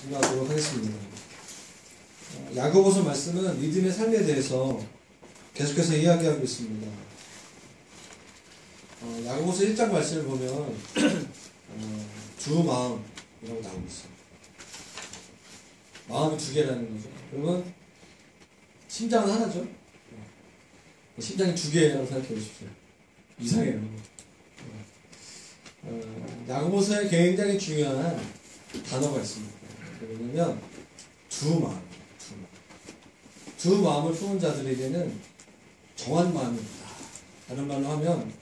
증거하도록 하겠습니다. 야고보서 말씀은 믿음의 삶에 대해서 계속해서 이야기하고 있습니다. 야고보서 1장 말씀을 보면 주 마음이라고 나오고 있어요. 마음이 두 개라는 거죠. 그러면 심장은 하나죠. 심장이 두 개라고 생각해 보십시오. 이상해요. 야고보서에 굉장히 중요한 단어가 있습니다. 뭐냐면 두 마음. 두 마음을 품은 자들에게는 정한 마음이 없다. 다른 말로 하면 그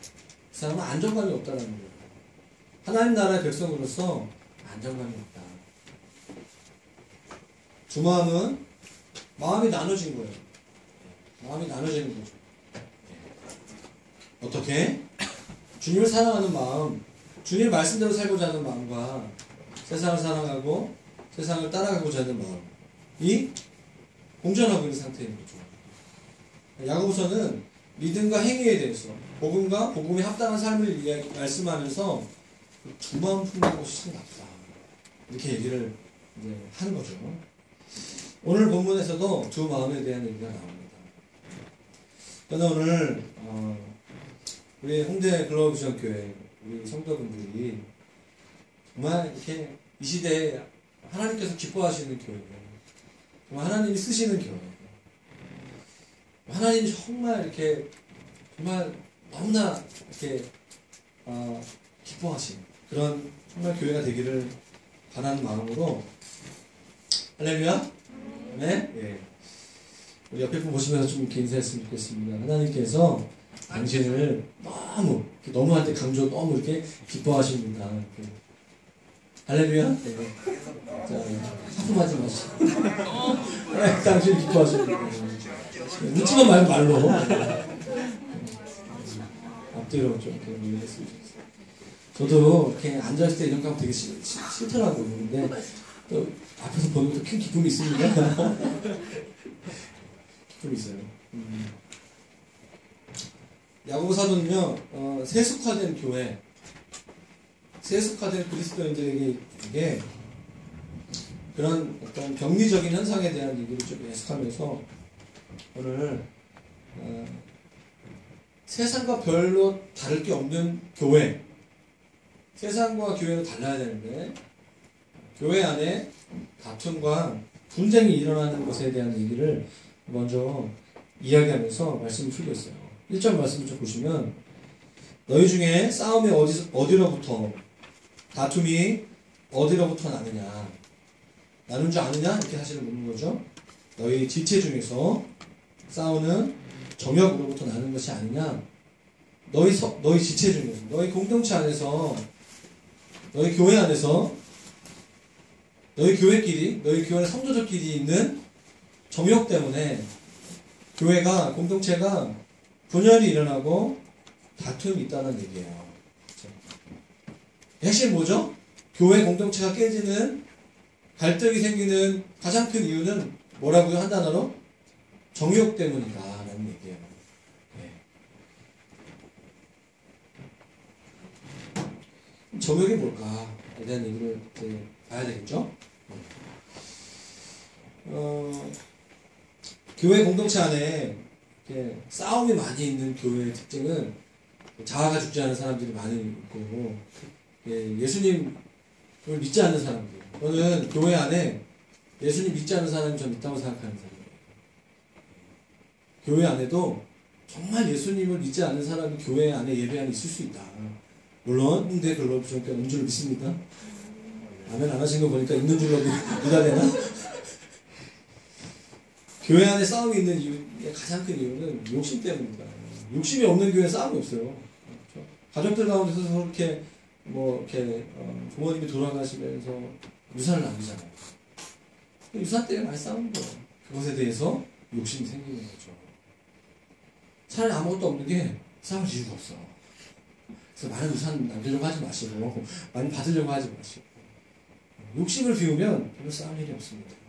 사람은 안정감이 없다는 거예요. 하나님 나라의 백성으로서 안정감이 없다. 두 마음은 마음이 나눠진 거예요. 마음이 나눠지는 거죠. 어떻게? 주님을 사랑하는 마음, 주님 말씀대로 살고자 하는 마음과 세상을 사랑하고 세상을 따라가고자 하는 마음이 공존하고 있는 상태인 거죠. 야고보서는 믿음과 행위에 대해서 복음과 복음에 합당한 삶을 말씀하면서 두 마음 품는 것이 참 낫다. 이렇게 얘기를 이제 하는 거죠. 오늘 본문에서도 두 마음에 대한 얘기가 나옵니다. 저는 오늘 우리 홍대 글로벌비전 교회 우리 성도분들이 정말 이렇게 이 시대에 하나님께서 기뻐하시는 교회예요. 정말 하나님이 쓰시는 교회. 하나님이 정말 이렇게 정말 너무나 이렇게 기뻐하시는 그런 정말 교회가 되기를 바라는 마음으로 할렐루야. 네. 예. 우리 옆에 분 보시면서 좀 이렇게 인사했으면 좋겠습니다. 하나님께서 당신을 너무한테 강조 너무 이렇게 기뻐하십니다. 이렇게. 할렐루야. 네. 자, 하품하지 마시고. 당신 기뻐하십니다. 묻지만 말고 말로. 앞뒤로 좀 이렇게 했으면 좋겠어요. 저도 이렇게 앉아있을 때 이런 거 되게 싫더라고요. 근데 또 앞에서 보는 것도 큰 기쁨이 있습니다. 기쁨이 있어요. 야고보 사도는요, 세속화된 교회, 세속화된 그리스도인들에게 그런 어떤 병리적인 현상에 대한 얘기를 좀 해석하면서 오늘 세상과 별로 다를 게 없는 교회, 세상과 교회는 달라야 되는데 교회 안에 다툼과 분쟁이 일어나는 것에 대한 얘기를 먼저 이야기하면서 말씀을 풀고 있어요. 1절 말씀을 좀 보시면 너희 중에 싸움이 어디로부터 다툼이 어디로부터 나느냐 나눈 줄 아느냐 이렇게 사실은 묻는 거죠. 너희 지체 중에서 싸우는 정욕으로부터 나는 것이 아니냐. 너희 지체 중에서 너희 공동체 안에서 너희 교회 안에서 너희 교회끼리 너희 교회 성도들끼리 있는 정욕 때문에 교회가 공동체가 분열이 일어나고 다툼이 있다는 얘기예요. 핵심 뭐죠? 교회 공동체가 깨지는 갈등이 생기는 가장 큰 이유는 뭐라고요? 한 단어로? 정욕 때문이다 라는 얘기예요. 네. 정욕이 뭘까에 대한 얘기를 이제 봐야 되겠죠? 교회 공동체 안에 싸움이 많이 있는 교회의 특징은 자아가 죽지 않은 사람들이 많이 있고 예수님을 믿지 않는 사람들. 저는 교회 안에 예수님 믿지 않는 사람이 전 있다고 생각하는 사람이에요. 교회 안에도 정말 예수님을 믿지 않는 사람이 교회 안에 예배 안에 있을 수 있다. 물론 홍대 글로벌비전 교회 있는 줄 믿습니다. 아멘 안 하신 거 보니까 있는 줄로 믿어야 되나? 교회 안에 싸움이 있는 이유의 가장 큰 이유는 욕심 때문입니다. 욕심이 없는 교회에 싸움이 없어요. 그렇죠? 가족들 가운데서 서로 이렇게 부모님이 돌아가시면서 유산을 남기잖아요. 유산 때문에 많이 싸우는 거예요. 그것에 대해서 욕심이 생기는 거죠. 차라리 아무것도 없는 게 싸울 이유가 없어. 그래서 많은 유산 남기려고 하지 마시고 많이 받으려고 하지 마시고 욕심을 비우면 별로 싸울 일이 없습니다.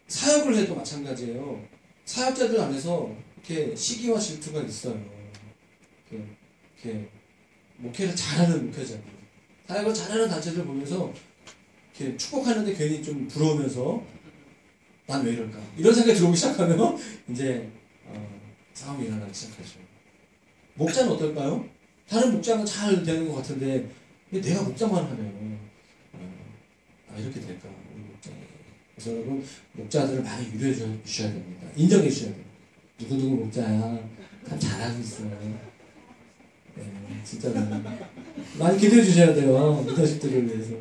사역을 해도 마찬가지예요. 사역자들 안에서 이렇게 시기와 질투가 있어요. 이렇게 목회를 잘하는 목회자들, 사역을 잘하는 단체들 보면서 이렇게 축복하는데 괜히 좀 부러우면서 난 왜 이럴까? 이런 생각이 들어오기 시작하면 이제 싸움이 일어나기 시작하죠. 목자는 어떨까요? 다른 목자는 잘 되는 것 같은데 내가 목자만 하면 이렇게 될까? 우리 목자. 그래서 여러분 목자들을 많이 유료해 주셔야 됩니다. 인정해 주셔야 됩니다. 누구누구 목자야. 참 잘하고 있어. 네, 진짜 많이 기대해 주셔야 돼요. 리더십들을 위해서.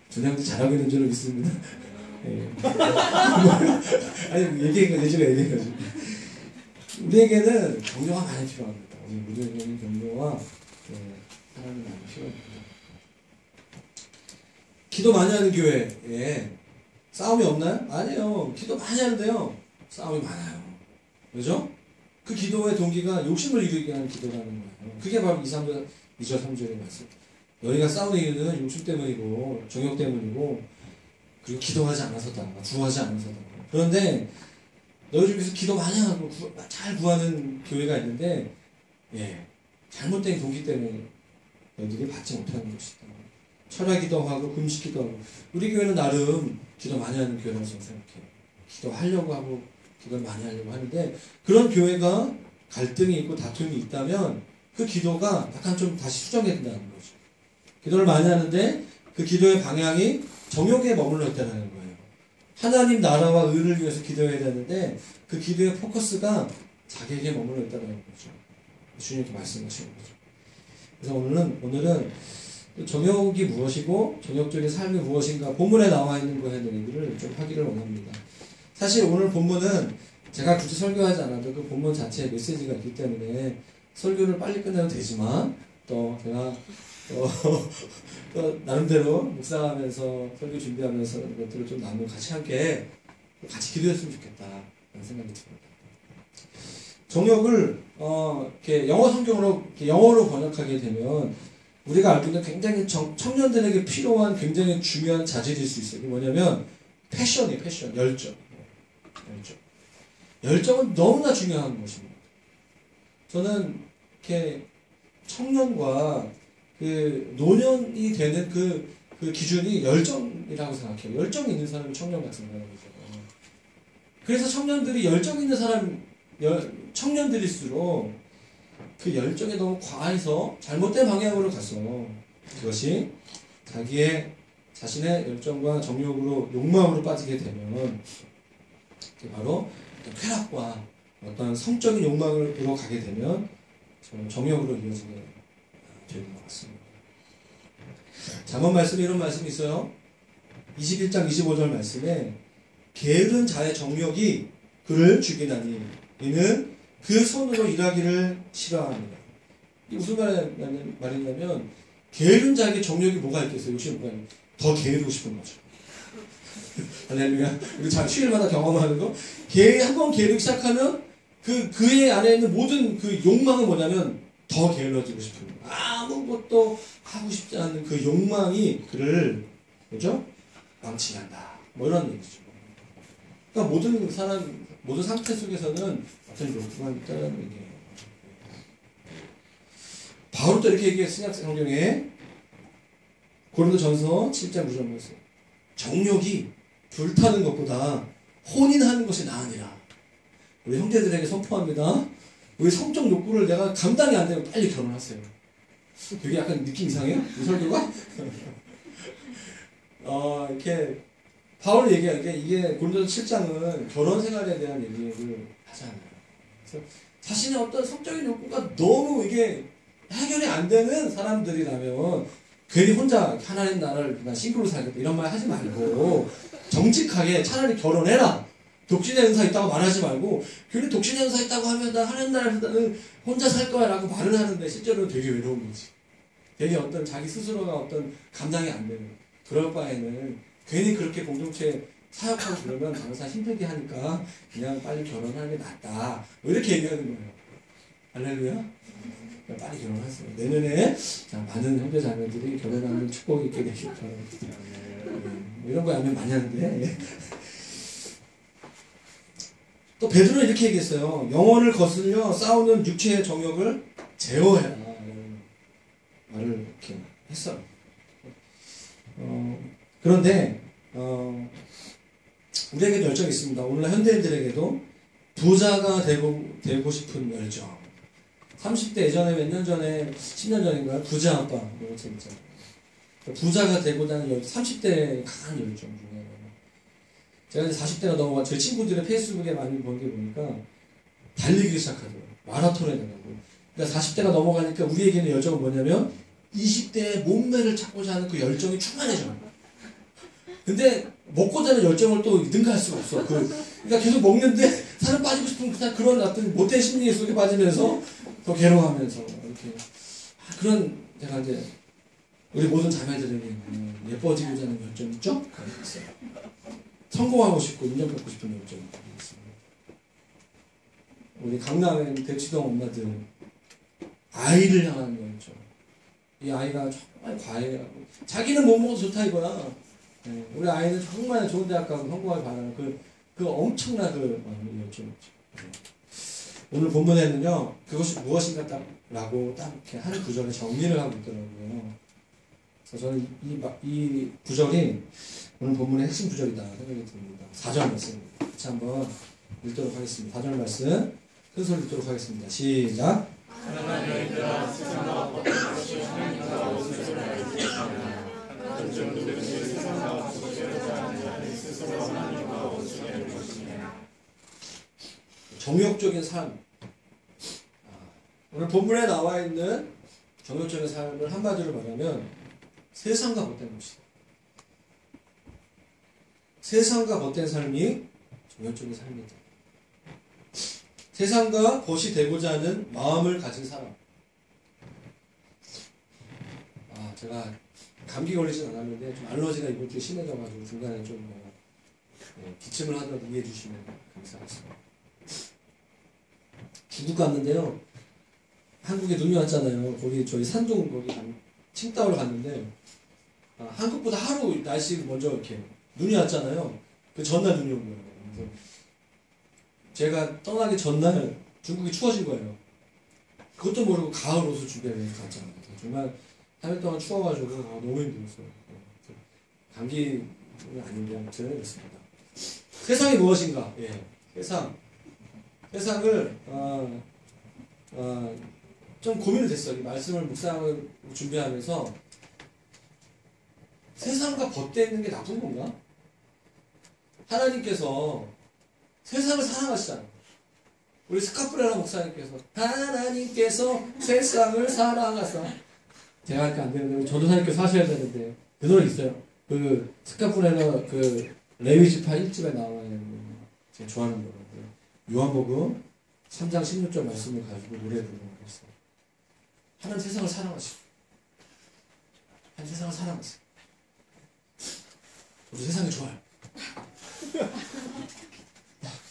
준영도 잘하고 있는 줄로 믿습니다. 네. 아니 예지가 얘기해가지고 우리에게는 격려가 많이 필요합니다. 우리에게는 격려와 사랑이 많이 필요합니다. 기도 많이 하는 교회에 싸움이 없나요? 아니에요. 기도 많이 하는데요. 싸움이 많아요. 그죠? 그 기도의 동기가 욕심을 이루기 위한 기도라는 거예요. 그게 바로 2절, 3절의 말씀. 너희가 싸우는 이유는 욕심 때문이고 정욕 때문이고 그리고 기도하지 않아서다. 구하지 않아서다. 그런데 너희 중에서 기도 많이 하고 잘 구하는 교회가 있는데 잘못된 동기 때문에 너희들이 받지 못하는 것이다. 철야기도 하고 금식기도 하고 우리 교회는 나름 기도 많이 하는 교회라고 생각해요. 기도하려고 하고 기도를 많이 하려고 하는데 그런 교회가 갈등이 있고 다툼이 있다면 그 기도가 약간 좀 다시 수정해야 된다는 거죠. 기도를 많이 하는데 그 기도의 방향이 정욕에 머물러 있다는 거예요. 하나님 나라와 의를 위해서 기도해야 되는데 그 기도의 포커스가 자기에게 머물러 있다는 거죠. 주님께 말씀하시는 거죠. 그래서 오늘은 정욕이 무엇이고 정욕적인 삶이 무엇인가 본문에 나와 있는 거에 대한 얘기를 좀 하기를 원합니다. 사실 오늘 본문은 제가 굳이 설교하지 않아도 그 본문 자체에 메시지가 있기 때문에 설교를 빨리 끝내도 되지만 또 제가 또 나름대로 묵상하면서 설교 준비하면서 것들을 좀 나누고 함께 같이 기도했으면 좋겠다라는 생각이 듭니다. 정욕을 이렇게 영어 성경으로 이렇게 영어로 번역하게 되면 우리가 알고 있는 굉장히 청년들에게 필요한 굉장히 중요한 자질일 수 있어요. 이게 뭐냐면 패션이에요. 패션, 열정. 열정은 너무나 중요한 것입니다. 저는 이렇게 청년과 그 노년이 되는 그 기준이 열정이라고 생각해요. 열정이 있는 사람이 청년 같은 거죠. 그래서 청년들이 열정 있는 청년들일수록 그 열정이 너무 과해서 잘못된 방향으로 가서 그것이 자신의 열정과 정욕으로 욕망으로 빠지게 되면 바로 어떤 쾌락과 어떤 성적인 욕망으로 가게 되면 정욕으로 이어지게 되는 것 같습니다. 잠언 말씀에 이런 말씀이 있어요. 21장 25절 말씀에 게으른 자의 정욕이 그를 죽이나니 이는 그 손으로 일하기를 싫어합니다. 이게 무슨 말이냐면 게으른 자에게 정욕이 뭐가 있겠어요? 욕심이 뭐가 있겠어요? 더 게으르고 싶은 거죠. 할렐루야. 우리 잘 휴일마다 경험하는 거. 한번 게으르기 시작하면 그의 안에 있는 모든 그 욕망은 뭐냐면 더 게을러지고 싶은 거예요. 아무것도 하고 싶지 않은 그 욕망이 그를 그죠? 망치한다. 뭐 이런 얘기죠. 그러니까 모든 상태 속에서는 어떤 욕구가 있다는 얘기예요. 바울도 이렇게 얘기했어요. 성경에 고린도전서 7장 9절 말씀. 정욕이 불타는 것보다 혼인하는 것이 나으니라. 우리 형제들에게 선포합니다. 우리 성적 욕구를 내가 감당이 안 되면 빨리 결혼하세요. 되게 약간 느낌 이상해요? 이 설교가? 이렇게 바울이 얘기하는 게 이게 고린도서 7장은 결혼 생활에 대한 얘기를 하잖아요. 그래서 자신의 어떤 성적인 욕구가 너무 이게 해결이 안 되는 사람들이라면 괜히 혼자 하나님 나라를 그냥 싱글로 살겠다 이런 말 하지 말고 정직하게 차라리 결혼해라. 독신의 은사 있다고 말하지 말고 괜히 독신의 은사 있다고 하면 나 하나님 나라를 혼자 살 거야 라고 말은 하는데 실제로는 되게 외로운 거지. 되게 어떤 자기 스스로가 어떤 감당이 안 되는 그럴 바에는 괜히 그렇게 공동체에 사역하고 그러면 장사 힘들게 하니까 그냥 빨리 결혼하는 게 낫다. 뭐 이렇게 얘기하는 거예요. 할렐루야. 빨리 결혼하세요. 내년에 많은 형제 자매들이 결혼하는 축복이 있게 되길 바랍니다. 뭐 이런 거 하면 많이 하는데 또 베드로는 이렇게 얘기했어요. 영혼을 거슬려 싸우는 육체의 정욕을 제어해라. 말을 이렇게 했어요. 그런데 우리에게도 열정이 있습니다. 오늘날 현대인들에게도 부자가 되고 싶은 열정. 30대 예전에 몇 년 전에 10년 전인가요? 부자 아빠 이거 재밌잖아요. 부자가 되고자 하는 30대의 강한 열정 중에 하나가. 제가 이제 40대가 넘어가 제 친구들의 페이스북에 많이 본 게 보니까 달리기를 시작하더라고요. 마라톤에 나가고. 그러니까 40대가 넘어가니까 우리에게는 열정은 뭐냐면 20대의 몸매를 찾고자 하는 그 열정이 충만해져요. 근데 먹고자 하는 열정을 또 능가할 수가 없어. 그러니까 계속 먹는데 살은 빠지고 싶은 그런 어떤 못된 심리 속에 빠지면서 더 괴로워하면서 이렇게 그런 제가 이제 우리 모든 자매들에게 예뻐지고자 하는 열정이 있죠? 있어요. 성공하고 싶고 인정받고 싶은 열정이 있습니다. 우리 강남의 대치동 엄마들 아이를 향한 열정. 이 아이가 정말 과외하고 자기는 못 먹어도 좋다 이거야. 우리 아이는 정말 좋은 대학 가고 성공하길 바라는 그 엄청난 열정이죠. 오늘 본문에는요 그것이 무엇인가 라고 딱 이렇게 한 구절에 정리를 하고 있더라고요. 그래서 저는 이 구절이 오늘 본문의 핵심 구절이다 생각이 듭니다. 4절 말씀 같이 한번 읽도록 하겠습니다. 4절 말씀 큰 소리 읽도록 하겠습니다. 시작. 하나님이라 세상과 어떤 것이 하나님과 옷을 알겠습니다. 세상과 스스로 하나님과 옷을 알 것이냐. 정욕적인 삶. 오늘 본문에 나와 있는 정욕적인 삶을 한마디로 말하면 세상과 벗된 것이다. 세상과 벗된 삶이 정욕적인 삶이다. 세상과 벗이 되고자 하는 마음을 가진 사람. 제가 감기 걸리진 않았는데 좀 알러지가 이번 주에 심해져가지고 중간에 좀 기침을 하더라도 이해해 주시면 감사하겠습니다. 중국 갔는데요. 한국에 눈이 왔잖아요. 거기 저희 산동 거기 칭다오를 갔는데 한국보다 하루 날씨 먼저 이렇게 눈이 왔잖아요. 그 전날 눈이 온 거예요. 그래서 제가 떠나기 전날 중국이 추워진 거예요. 그것도 모르고 가을 옷을 준비해서 갔잖아요. 정말 3일 동안 추워가지고 너무 힘들었어요. 감기는 아닌데 아무튼 그렇습니다. 세상이 무엇인가? 세상을 좀 고민이 됐어요. 이 말씀을 묵상을 준비하면서 세상과 벗대는 게 나쁜 건가? 하나님께서 세상을 사랑하시잖아요. 우리 스카프레라 목사님께서 하나님께서 세상을 사랑하사 제가 할게 안 되는데 전도사님께서 하셔야 되는데 그 노래 있어요. 그 스카프레라 그 레위지파 1집에 나와 있는 제가 좋아하는 노래인데 요한복음 3장 16절 말씀을 가지고 노래 부르는 거였어요. 하나님 세상을 사랑하시고 하나님 세상을 사랑하세요. 저도 세상이 좋아요.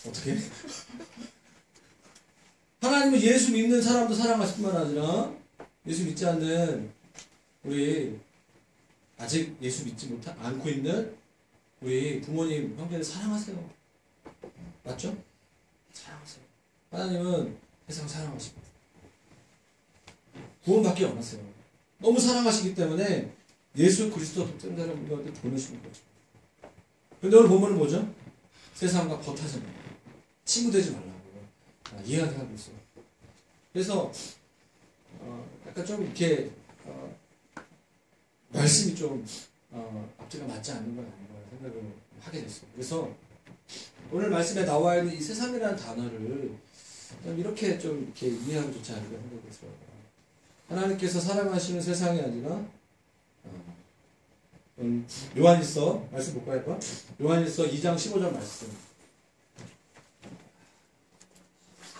어떻게? 하나님은 예수 믿는 사람도 사랑하실 뿐만 아니라 예수 믿지 않는 우리 아직 예수 믿지 않고 있는 우리 부모님, 형제들 사랑하세요. 맞죠? 사랑하세요. 하나님은 세상 사랑하십니다. 구원밖에 없으세요. 너무 사랑하시기 때문에 예수 그리스도 독생자를 우리한테 보내시는 거죠. 그런데 오늘 본문은 뭐죠? 세상과 벗하지 말고 친구 되지 말라고 이야기하고 있어요. 그래서 약간 좀 이렇게 말씀이 좀 앞뒤가 맞지 않는 건 아닌가 생각을 하게 됐어요. 그래서 오늘 말씀에 나와 있는 이 세상이라는 단어를 이렇게 좀 이렇게 이해하면 좋지 않을까 생각이 들어요. 하나님께서 사랑하시는 세상이 아니라 요한일서 말씀 볼까요? 할까? 요한일서 2장 15절 말씀.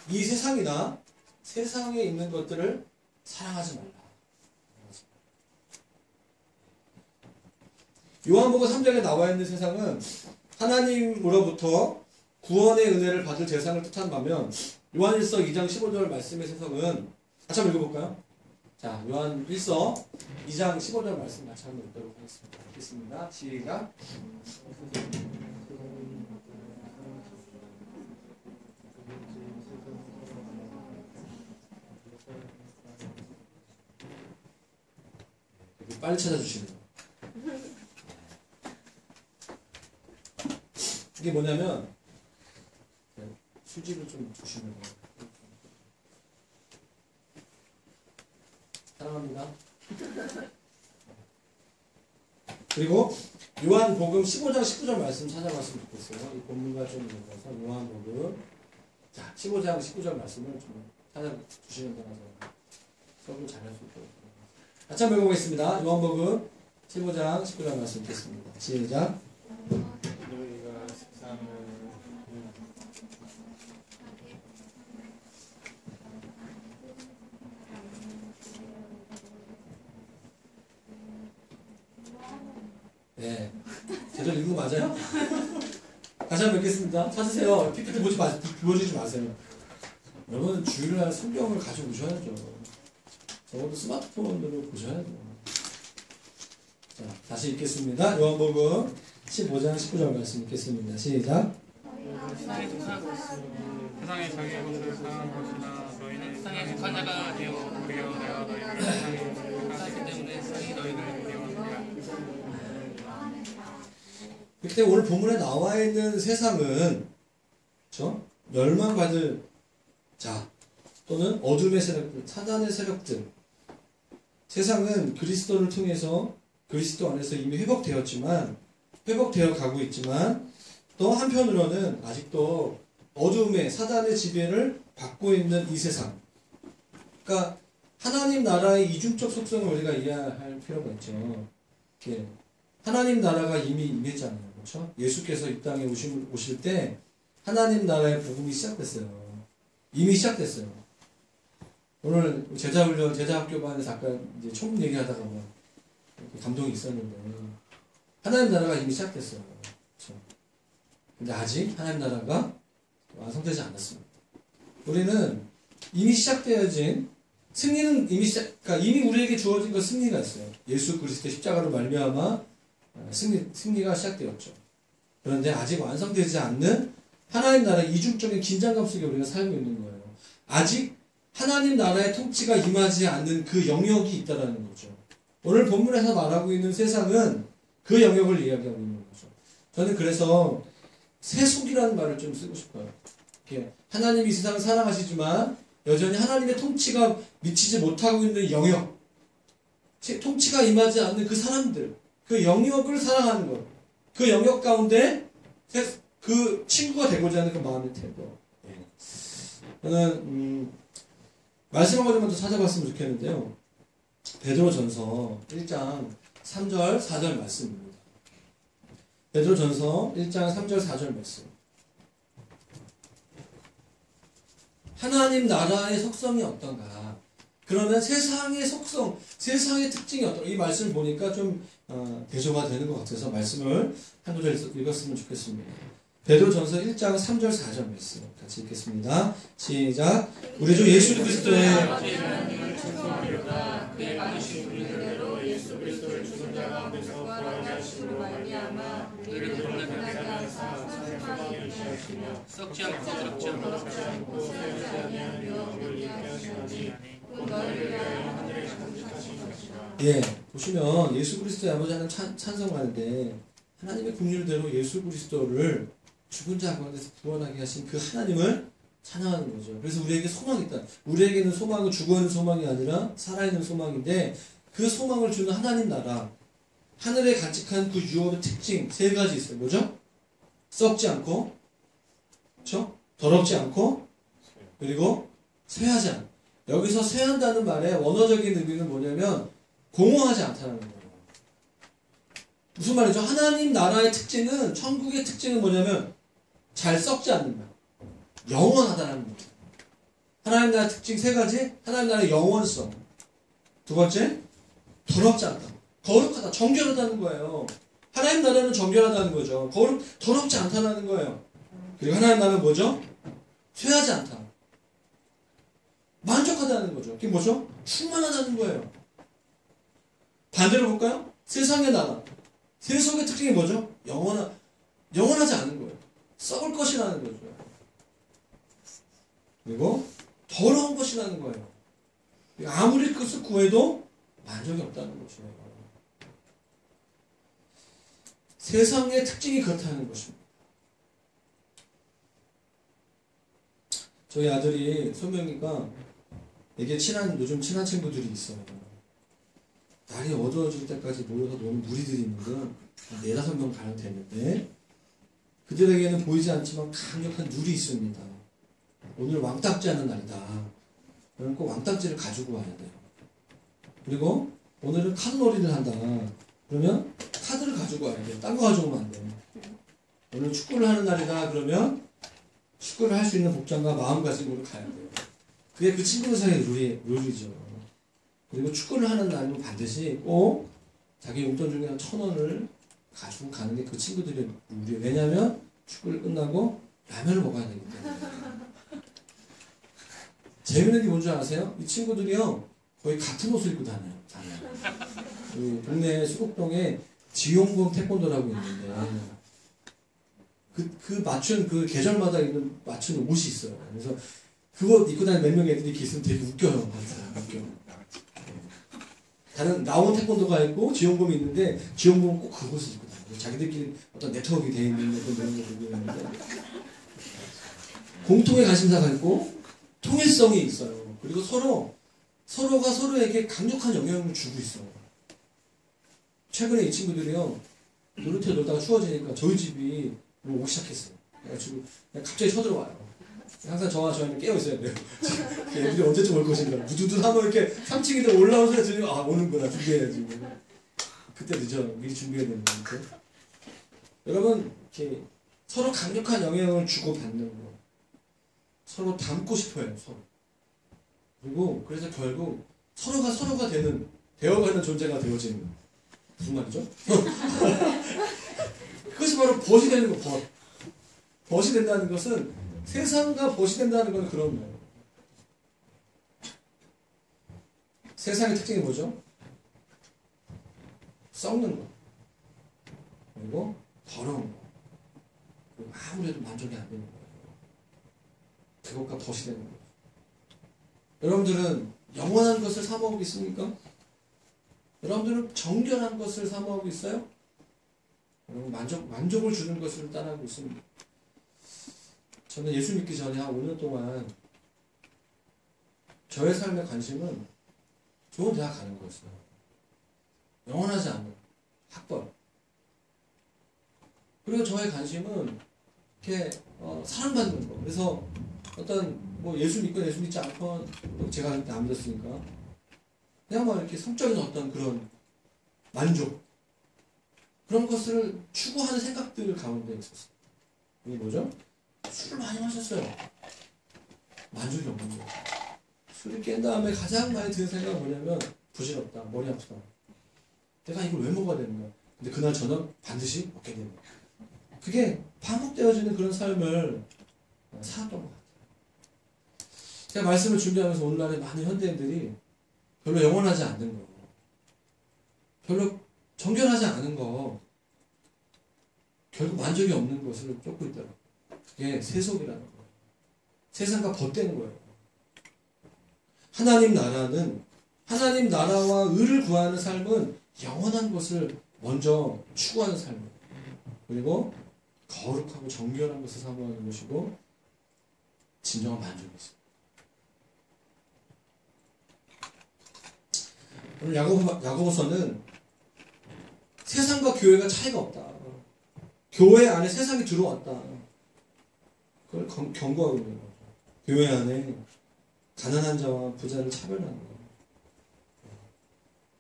이 세상이나 세상에 있는 것들을 사랑하지 말라. 요한복음 3장에 나와 있는 세상은 하나님으로부터 구원의 은혜를 받을 대상을 뜻한 반면 요한일서 2장 15절 말씀의 세상은 같이 한번 읽어볼까요? 자, 요한일서 2장 15절 말씀 같이 한번 읽도록 하겠습니다. 읽겠습니다. 시작. 빨리 찾아주시네요. 이게 뭐냐면 수지를 좀 주시면 돼요. 사랑합니다. 그리고 요한복음 15장 19절 말씀 찾아봤으면 좋겠어요. 이 본문과 좀 읽어서 요한복음 자 15장 19절 말씀을 좀 찾아주시면 되나서 수업을 잘할 수 있도록 같이 한번 읽어보겠습니다. 요한복음 15장 19절 말씀 읽겠습니다. 시작. 너희가 세상을 네. 제대로 읽은 거 맞아요? 다시 한번 읽겠습니다. 찾으세요. PPT 보여주지 마세요. 여러분, 주일날 성경을 가지고 오셔야죠. 적어도 스마트폰으로 보셔야죠. 자, 다시 읽겠습니다. 요한복음 15장 19절 말씀 읽겠습니다. 시작. 세상에 자기 것을 사랑한 것이나 너희는 세상에 속한 자가 되어 우리여 내가 너희를 세상에 속하기 때문에 세상이 너희를 미워하느니라. 그때 오늘 본문에 나와 있는 세상은 그렇죠? 멸망받을 자 또는 어둠의 세력들, 사단의 세력들 세상은 그리스도를 통해서 그리스도 안에서 이미 회복되어 가고 있지만 또 한편으로는 아직도 어둠의 사단의 지배를 받고 있는 이 세상. 그러니까 하나님 나라의 이중적 속성을 우리가 이해할 필요가 있죠. 이렇게 하나님 나라가 이미 임했잖아요. 그렇죠? 예수께서 이 땅에 오실 때 하나님 나라의 복음이 시작됐어요. 이미 시작됐어요. 오늘 제자훈련, 제자학교반에서 아까 이제 총 얘기하다가 뭐 감동이 있었는데 하나님 나라가 이미 시작됐어요. 그렇죠? 근데 아직 하나님 나라가 완성되지 않았습니다. 우리는 이미 시작되어진 승리는 그러니까 이미 우리에게 주어진 것 승리가 있어요. 예수 그리스도의 십자가로 말미암아 승리가 시작되었죠. 그런데 아직 완성되지 않는 하나님 나라의 이중적인 긴장감 속에 우리가 살고 있는 거예요. 아직 하나님 나라의 통치가 임하지 않는 그 영역이 있다는 거죠. 오늘 본문에서 말하고 있는 세상은 그 영역을 이야기하고 있는 거죠. 저는 그래서 세속이라는 말을 좀 쓰고 싶어요. 이렇게 하나님이 이 세상을 사랑하시지만 여전히 하나님의 통치가 미치지 못하고 있는 영역, 통치가 임하지 않는 그 사람들, 그 영역을 사랑하는 것, 그 영역 가운데 그 친구가 되고자 하는 그 마음의 태도. 저는 말씀 한 가지만 더 찾아봤으면 좋겠는데요. 베드로전서 1장 3절 4절 말씀입니다. 베드로전서 1장 3절 4절 말씀. 하나님 나라의 속성이 어떤가? 그러면 세상의 속성, 세상의 특징이 어떤가? 이 말씀을 보니까 좀 대조가 되는 것 같아서 말씀을 한 구절 읽었으면 좋겠습니다. 베드로전서 1장 3절 4절 말씀 같이 읽겠습니다. 시작. 우리 주 예수 그리스도의 하나님을 찬송하리로다. 그의 받으신 우리들대로 예수 그리스도를 죽은 자 가운데서 부활하게 하심으로 말미암아 우리를 거듭나게 하사 찬송하게 하시며 썩지 않고 더럽지 않고 세우지 아니하며 의롭게 하시나니 곧 너희를 위하여 하늘에 간직하신 것이라. 예, 보시면 예수 그리스도의 아버지 하나님 찬송하는데 하나님의 긍휼대로 예수 그리스도를 죽은 자 가운데서 구원하게 하신 그 하나님을 찬양하는 거죠. 그래서 우리에게 소망이 있다. 우리에게는 소망은 죽어있는 소망이 아니라 살아있는 소망인데 그 소망을 주는 하나님 나라, 하늘에 간직한 그 유업의 특징 세 가지 있어요. 뭐죠? 썩지 않고, 그렇죠? 더럽지 않고, 그리고 쇠하지 않고. 여기서 쇠한다는 말의 원어적인 의미는 뭐냐면 공허하지 않다는 거예요. 무슨 말이죠? 하나님 나라의 특징은, 천국의 특징은 뭐냐면 잘 썩지 않는 말. 영원하다는 거예요. 하나님 나라의 특징 세 가지. 하나님 나라의 영원성. 두 번째, 더럽지 않다. 거룩하다. 정결하다는 거예요. 하나님 나라는 정결하다는 거죠. 더럽지 않다는 거예요. 그리고 하나님 나라는 뭐죠? 쇠하지 않다. 만족하다는 거죠. 그게 뭐죠? 충만하다는 거예요. 반대로 볼까요? 세상의 나라. 세속의 특징이 뭐죠? 영원하지 않은 거예요. 썩을 것이라는 거죠. 그리고 더러운 것이라는 거예요. 아무리 그것을 구해도 만족이 없다는 거죠. 세상의 특징이 그렇다는 것입니다. 저희 아들이 소명이가 되게 요즘 친한 친구들이 있어요. 날이 어두워질 때까지 모여서 노는 무리들이 있는데 한 4-5명 가면 되는데 그들에게는 보이지 않지만 강력한 룰이 있습니다. 오늘 왕딱지 하는 날이다. 그럼 꼭 왕딱지를 가지고 와야 돼요. 그리고 오늘은 카드놀이를 한다. 그러면 카드를 가지고 와야 돼요. 딴 거 가져오면 안 돼요. 오늘 축구를 하는 날이다. 그러면 축구를 할 수 있는 복장과 마음가짐으로 가야 돼요. 그게 그 친구들 사이의 룰이죠. 그리고 축구를 하는 날은 반드시 꼭 자기 용돈 중에 한 1,000원을 가지고 가는 게 그 친구들의 룰이에요. 왜냐하면 축구를 끝나고 라면을 먹어야 되기 때문에. 재밌는 게 뭔지 아세요? 이 친구들이요 거의 같은 옷을 입고 다녀요. 그 동네 수곡동에 지용봉 태권도라고 있는데 그 맞춘 그 계절마다 입는 맞춘 옷이 있어요. 그래서 그거 입고 다니는 몇 명의 애들이 이렇게 있으면 되게 웃겨요. 웃겨. 다른 나온 태권도가 있고 지용봉이 있는데 지용봉은 꼭 그것을 입고 다녀요. 자기들끼리 어떤 네트워크가 되어 있는 그런 걸 보고 있는데 공통의 관심사가 있고 통일성이 있어요. 그리고 서로가 서로에게 강력한 영향을 주고 있어요. 최근에 이 친구들이요 놀이터에 놀다가 추워지니까 저희 집이 오기 시작했어요. 그래가지고 그냥 갑자기 쳐들어와요. 항상 저희는 깨어 있어야 돼요. 애들이 언제쯤 올 것인가. 무두두 하면 이렇게 3층인데 올라온 소리 들으면 아 오는구나 준비해야지. 그때 늦어 미리 준비해야 되는 거니까. 여러분 이렇게 서로 강력한 영향을 주고 받는 거. 서로 닮고 싶어요. 서로. 그리고 그래서 결국 서로가 되어가는 존재가 되어지는 거예요. 무슨 말이죠? 그것이 바로 벗이 되는 거, 벗. 벗이 된다는 것은 세상과 벗이 된다는 건 그런 거예요. 세상의 특징이 뭐죠? 썩는 거. 그리고 더러운 거. 그리고 아무래도 만족이 안 되는 거예요. 그것과 벗이 되는 거예요. 여러분들은 영원한 것을 사모하고 있습니까? 여러분들은 정결한 것을 사모하고 있어요? 여러분 만족을 주는 것을 따라하고 있습니다. 저는 예수 믿기 전에 한 5년 동안 저의 삶의 관심은 좋은 대학 가는 거였어요. 영원하지 않는 학벌. 그리고 저의 관심은 이렇게 사랑받는 거. 그래서 어떤 뭐 예수 믿건 예수 믿지 않건 제가 그때 안 믿었으니까 그냥 막 이렇게 성적인 어떤 그런 만족 그런 것을 추구하는 생각들 가운데 있었어요. 이게 뭐죠? 술을 많이 마셨어요. 만족이 없는 거예요. 술을 깬 다음에 가장 많이 드는 생각은 뭐냐면 부질없다, 머리 아프다. 내가 이걸 왜 먹어야 되는 거야? 근데 그날 저녁 반드시 먹게 되는 거예요. 그게 반복되어지는 그런 삶을 살았던 것 같아요. 제가 말씀을 준비하면서 오늘날에 많은 현대인들이 별로 영원하지 않는 거, 별로 정결하지 않은 거, 결국 만족이 없는 것을 쫓고 있더라고요. 그게 세속이라는 거예요. 세상과 벗대는 거예요. 하나님 나라와 의를 구하는 삶은 영원한 것을 먼저 추구하는 삶이에요. 그리고 거룩하고 정결한 것을 사모하는 것이고 진정한 만족이 있어요. 오늘 야고보서는 세상과 교회가 차이가 없다. 교회 안에 세상이 들어왔다. 그걸 경고하고 있는 거죠. 교회 안에 가난한 자와 부자를 차별하는 거예요.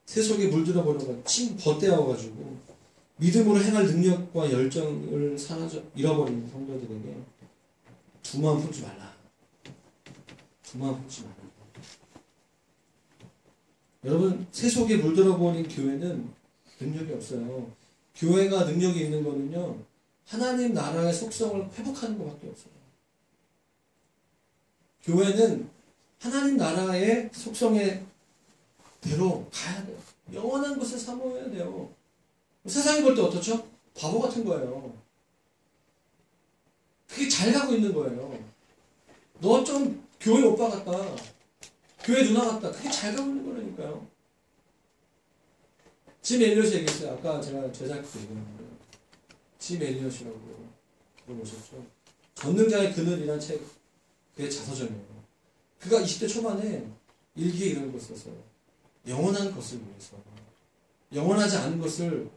세속에 물들어 버려가지고 벗대어가지고 믿음으로 행할 능력과 열정을 잃어버린 성도들에게 두 마음 품지 말라. 두 마음 품지 말라. 여러분 세속에 물들어 버린 교회는 능력이 없어요. 교회가 능력이 있는 거는요 하나님 나라의 속성을 회복하는 것밖에 없어요. 교회는 하나님 나라의 속성에 대로 가야 돼요. 영원한 것을 사모해야 돼요. 세상이 볼 때 어떻죠? 바보 같은 거예요. 그게 잘 가고 있는 거예요. 너 좀 교회 오빠 같다. 교회 누나 같다. 그게 잘 가고 있는 거라니까요. 짐 엘리엇이 얘기했어요. 아까 제가 제작부 얘기했는데 짐 엘리엇이라고 들어보셨죠? 전능자의 그늘이란 책 그의 자서전이에요. 그가 20대 초반에 일기에 이런 걸 썼어요. 영원한 것을 위해서 영원하지 않은 것을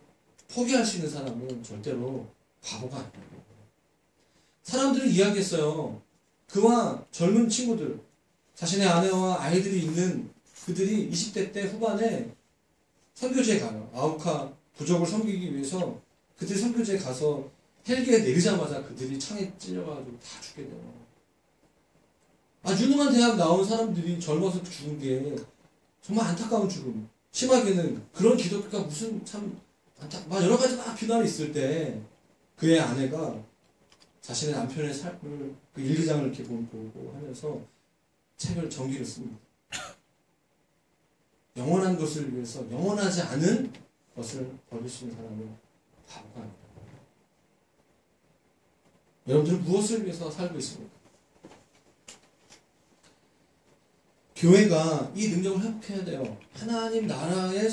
포기할 수 있는 사람은 절대로 바보가 아니에요. 사람들은 이야기했어요. 그와 젊은 친구들, 자신의 아내와 아이들이 있는 그들이 20대 때 후반에 선교지에 가요. 아우카 부족을 섬기기 위해서 그들이 선교지에 가서 헬기에 내리자마자 그들이 창에 찔려가지고 다 죽게 돼요. 유능한 대학 나온 사람들이 젊어서 죽은 게 정말 안타까운 죽음. 심하게는 그런 기독교가 무슨 참 막 여러 가지 막 비난이 있을 때 그의 아내가 자신의 남편의 삶을 그 일기장을 이렇게 보고 하면서 책을 전기를 씁니다. 영원한 것을 위해서 영원하지 않은 것을 버릴 수 있는 사람은 바보가 아니다. 여러분들은 무엇을 위해서 살고 있습니까? 교회가 이 능력을 회복해야 돼요. 하나님 나라의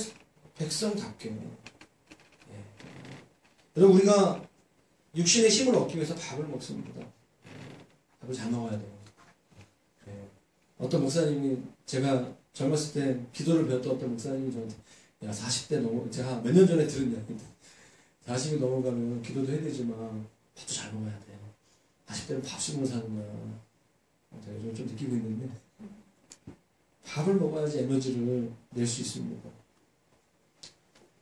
백성답게. 여러분 우리가 육신의 힘을 얻기 위해서 밥을 먹습니다. 밥을 잘 먹어야 돼요. 어떤 목사님이 제가 젊었을 때 기도를 배웠던 어떤 목사님이 저한테 야 40대 넘어 제가 몇 년 전에 들은 이야기인데 40이 넘어가면 기도도 해야 되지만 밥도 잘 먹어야 돼. 40대는 밥식으로 사는 거야. 제가 요즘 좀 느끼고 있는데 밥을 먹어야지 에너지를 낼 수 있습니다.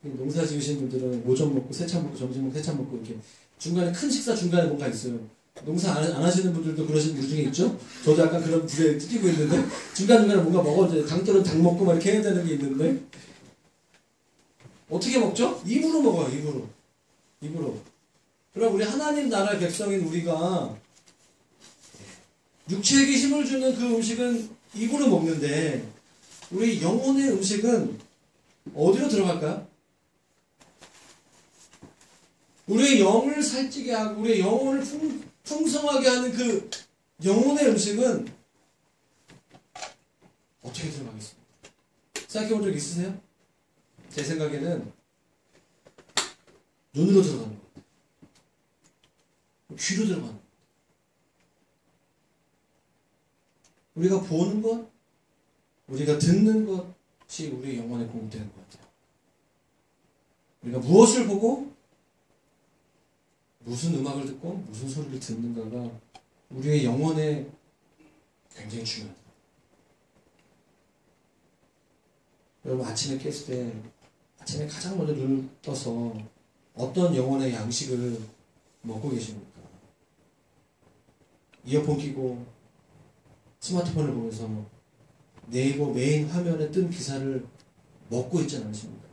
농사 지으신 분들은 오전 먹고 세찬 먹고 점심 먹고 세찬 먹고 이렇게 중간에 큰 식사 중간에 뭔가 있어요. 농사 안 하시는 분들도 그러신 분 중에 있죠? 저도 약간 그런 불에 뜯기고 있는데 중간중간에 뭔가 먹어야 돼. 당tor은 당 먹고 막 이렇게 해야 되는 게 있는데 어떻게 먹죠? 입으로 먹어요. 입으로. 그럼 우리 하나님 나라의 백성인 우리가 육체에게 힘을 주는 그 음식은 입으로 먹는데 우리 영혼의 음식은 어디로 들어갈까요? 우리의 영을 살찌게 하고 우리의 영혼을 풍성하게 하는 그 영혼의 음식은 어떻게 들어가겠습니까? 생각해 본 적 있으세요? 제 생각에는 눈으로 들어가는 것 같아요. 귀로 들어가는 것 같아요. 우리가 보는 것, 우리가 듣는 것이 우리의 영혼에 공급되는 것 같아요. 우리가 무엇을 보고 무슨 음악을 듣고 무슨 소리를 듣는가가 우리의 영혼에 굉장히 중요하다. 여러분 아침에 깼을 때 아침에 가장 먼저 눈을 떠서 어떤 영혼의 양식을 먹고 계십니까? 이어폰 끼고 스마트폰을 보면서 네이버 메인 화면에 뜬 기사를 먹고 있지 않으십니까?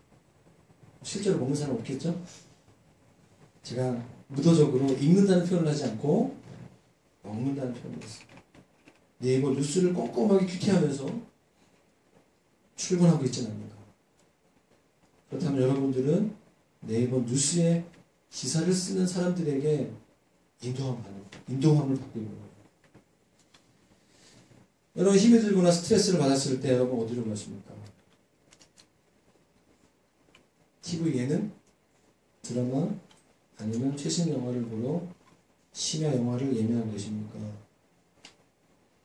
실제로 먹는 사람 없겠죠? 제가 무도적으로 읽는다는 표현을 하지 않고 먹는다는 표현을 했어요. 네이버 뉴스를 꼼꼼하게 큐티하면서 출근하고 있지는 않는가. 그렇다면 여러분들은 네이버 뉴스에 기사를 쓰는 사람들에게 인도함을 받고 있는 거예요. 여러분 힘이 들거나 스트레스를 받았을 때 여러분 어디로 가십니까? TV 예능? 드라마? 아니면 최신 영화를 보러 심야 영화를 예매하고 계십니까?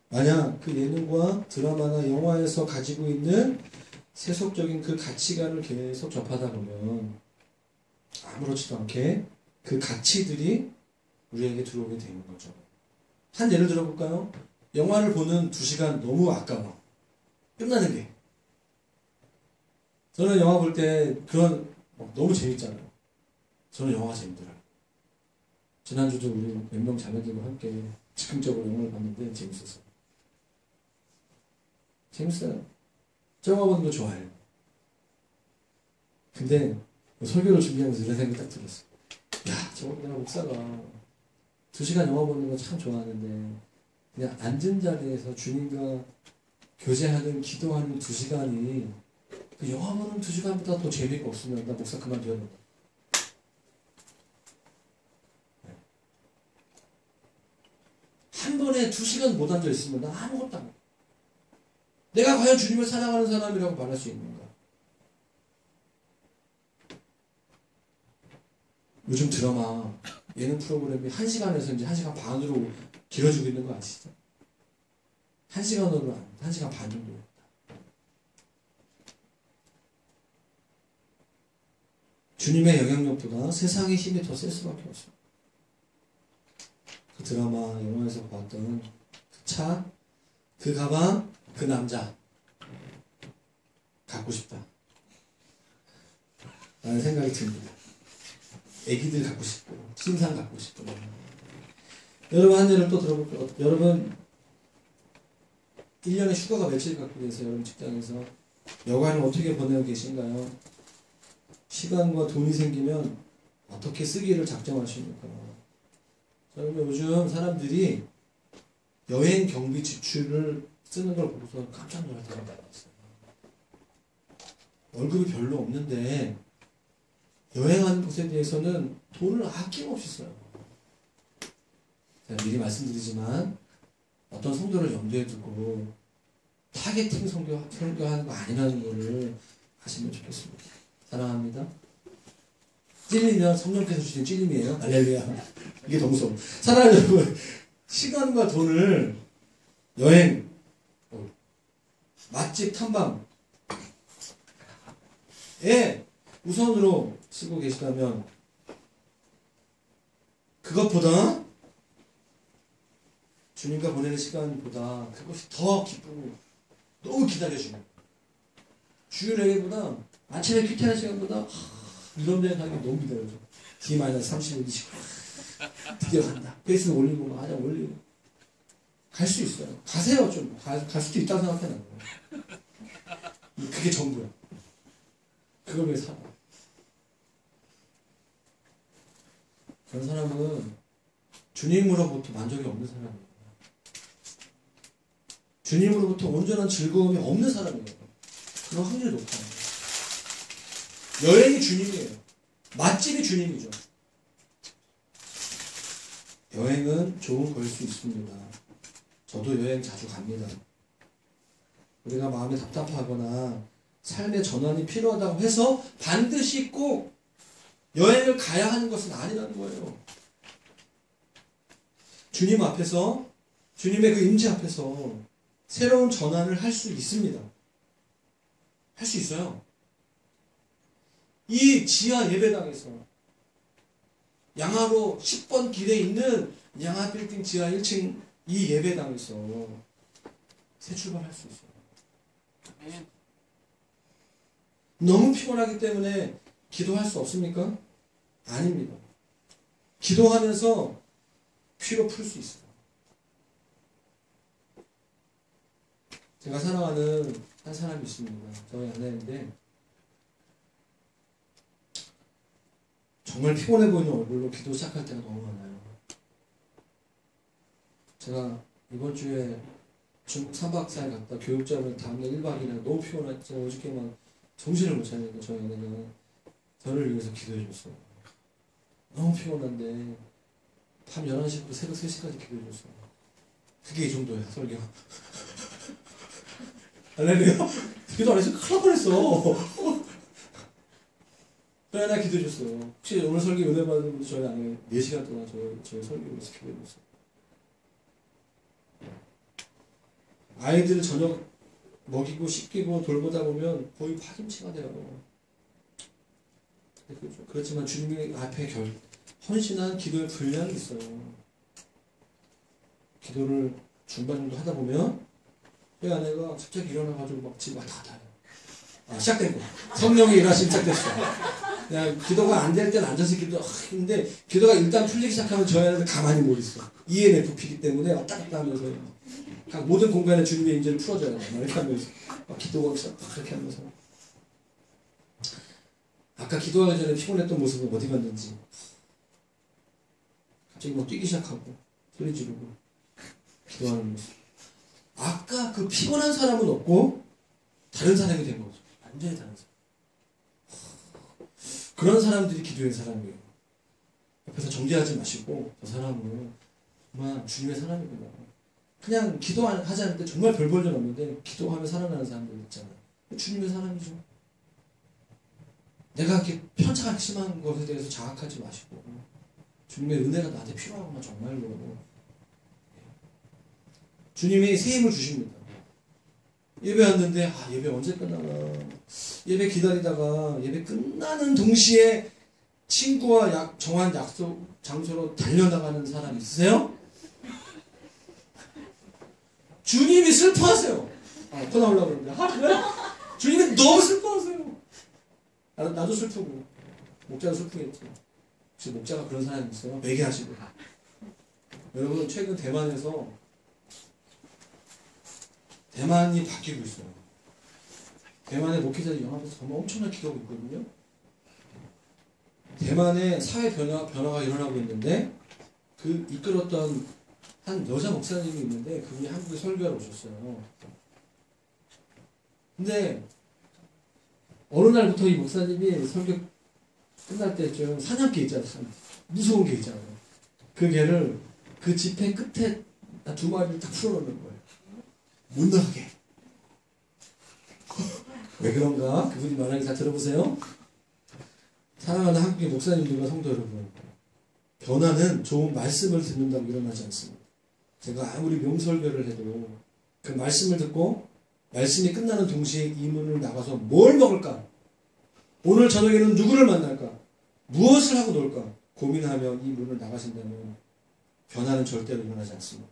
만약 그 예능과 드라마나 영화에서 가지고 있는 세속적인 그 가치관을 계속 접하다 보면 아무렇지도 않게 그 가치들이 우리에게 들어오게 되는 거죠. 한 예를 들어볼까요? 영화를 보는 2시간 너무 아까워. 끝나는 게. 저는 영화 볼 때 그런 너무 재밌잖아요. 저는 영화가 재밌더라고요. 지난주도 우리 몇 명 자매들과 함께 즉흥적으로 영화를 봤는데 재밌었어요. 재밌어요. 저 영화 보는 거 좋아해요. 근데 설교를 준비하면서 이런 생각이 딱 들었어요. 야, 내가 목사가 2시간 영화 보는 거 참 좋아하는데 그냥 앉은 자리에서 주님과 교제하는 기도하는 2시간이 그 영화 보는 2시간보다 더 재미가 없으면 나 목사 그만둬야 된다. 한 번에 2시간 못 앉아 있으면 난 아무것도 안 해. 내가 과연 주님을 사랑하는 사람이라고 말할 수 있는가? 요즘 드라마 예능 프로그램이 1시간에서 이제 1시간 반으로 길어지고 있는 거 아시죠? 1시간으로 1시간 반 정도. 주님의 영향력보다 세상의 힘이 더 셀 수밖에 없어. 그 드라마, 영화에서 봤던 그 차, 그 가방, 그 남자 갖고 싶다 라는 생각이 듭니다. 애기들 갖고 싶고 신상 갖고 싶고. 여러분 한 예를 또 들어볼게요. 여러분 1년에 휴가가 며칠 갖고 계세요? 여러분 직장에서 여가를 어떻게 보내고 계신가요? 시간과 돈이 생기면 어떻게 쓰기를 작정하십니까? 저는 요즘 사람들이 여행 경비 지출을 쓰는 걸 보고서 깜짝 놀랄 때가 많았어요. 월급이 별로 없는데 여행하는 것에 대해서는 돈을 아낌없이 써요. 제가 미리 말씀드리지만 어떤 성도를 염두에 두고 타겟팅 설교하는 거 아니라는 거를 아시면 좋겠습니다. 사랑합니다. 찔리면 성령께서 주신 찔림이에요. 할렐루야. 이게 더 무서워. 사랑하는 여러분, 시간과 돈을 여행, 맛집 탐방에 우선으로 쓰고 계시다면 그것보다 주님과 보내는 시간보다 그것이 더 기쁘고 너무 기다려주는 주일 예배보다 아침에 큐티하는 시간보다 이런 데 가기 너무 기다려져. D-35, 20 드디어 간다. 페이스북 올리고 막 하자 올리고 갈 수 있어요. 가세요. 좀 갈 수도 있다고 생각해 나는. 그게 전부야. 그걸 왜 살아? 그런 사람은 주님으로부터 만족이 없는 사람이에요. 주님으로부터 온전한 즐거움이 없는 사람이에요. 그런 확률이 높아요. 여행이 주님이에요. 맛집이 주님이죠. 여행은 좋은 걸 수 있습니다. 저도 여행 자주 갑니다. 우리가 마음이 답답하거나 삶의 전환이 필요하다고 해서 반드시 꼭 여행을 가야 하는 것은 아니라는 거예요. 주님 앞에서, 주님의 그 임재 앞에서 새로운 전환을 할 수 있습니다. 할 수 있어요. 이 지하 예배당에서 양화로 10번 길에 있는 양화 빌딩 지하 1층 이 예배당에서 새 출발할 수 있어요. 너무 피곤하기 때문에 기도할 수 없습니까? 아닙니다. 기도하면서 피로 풀 수 있어요. 제가 사랑하는 한 사람이 있습니다. 저희 아내인데 정말 피곤해 보이는 얼굴로 기도 시작할 때가 너무 많아요. 제가 이번 주에 중국 3박 4일 갔다 교육 잡은 다음날 1박 2일 너무 피곤했죠. 제가 어저께 막 정신을 못 차리니까 저희 아내가 저를 위해서 기도해 줬어요. 너무 피곤한데 밤 11시부터 새벽 3시까지 기도해 줬어요. 그게 이 정도야 설교. 할렐루야. 기도 안 해서 큰일 날 뻔했어. 저희 아내가 기도해 줬어요. 혹시 오늘 설교 은혜 받은 분들 저희 아내 4시간 동안 저희 설교를 기도해 줬어요. 아이들을 저녁 먹이고 씻기고 돌보다 보면 거의 파김치가 돼요. 그렇지만 주님의 앞에 헌신한 기도의 분량이 있어요. 기도를 중반 정도 하다 보면 저희 아내가 갑자기 일어나가지고 막 집 왔다 갔다 해요. 시작된 거야. 성령이 일하시면 시작됐어. 그냥 기도가 안 될 때는 앉아서 근데 기도가 일단 풀리기 시작하면 저희 아내는 가만히 못 있어. ENFP이기 때문에 왔다 갔다 하면서 각 모든 공간에 주님의 임재를 풀어줘야 돼. 이렇게 하면서 기도가 그렇게 하면서 아까 기도하기 전에 피곤했던 모습은 어디 갔는지 갑자기 막 뛰기 시작하고 소리 지르고 기도하는 모습. 아까 그 피곤한 사람은 없고 다른 사람이 된 거죠. 완전히 다른 사람. 그런 사람들이 기도의 사람이에요. 옆에서 정죄하지 마시고 저 사람은 정말 주님의 사람이구나. 그냥 기도하지 않을 정말 별 볼 일 없는데 기도하며 살아나는 사람들 있잖아요. 주님의 사람이죠. 내가 이렇게 편차가 심한 것에 대해서 자학하지 마시고 주님의 은혜가 나한테 필요하구나 정말로. 주님이 새 힘을 주십니다. 예배 왔는데 예배 언제 끝나나 예배 기다리다가 예배 끝나는 동시에 친구와 정한 약속 장소로 달려나가는 사람 있으세요? 주님이 슬퍼하세요. 코 나오려고 그러는데 그래? 주님이 너무 슬퍼하세요. 나도 슬프고 목자도 슬프겠지. 혹시 목자가 그런 사람이 있어요? 매개하시고. 여러분 최근 대만이 바뀌고 있어요. 대만의 목회자들이 연합에서 정말 엄청나게 기도하고 있거든요. 대만의 사회 변화가 일어나고 있는데 그 이끌었던 한 여자 목사님이 있는데 그분이 한국에 설교하러 오셨어요. 근데 어느 날부터 이 목사님이 설교 끝날 때쯤 사냥개 있잖아요. 무서운 개 있잖아요. 그 개를 그 지팽 끝에 두 마리를 딱 풀어놓는 거예요. 못 나가게. 왜 그런가? 그분이 말하는 다 들어보세요. 사랑하는 한국의 목사님들과 성도 여러분, 변화는 좋은 말씀을 듣는다고 일어나지 않습니다. 제가 아무리 명설교를 해도 그 말씀을 듣고 말씀이 끝나는 동시에 이 문을 나가서 뭘 먹을까? 오늘 저녁에는 누구를 만날까? 무엇을 하고 놀까? 고민하며 이 문을 나가신다면 변화는 절대로 일어나지 않습니다.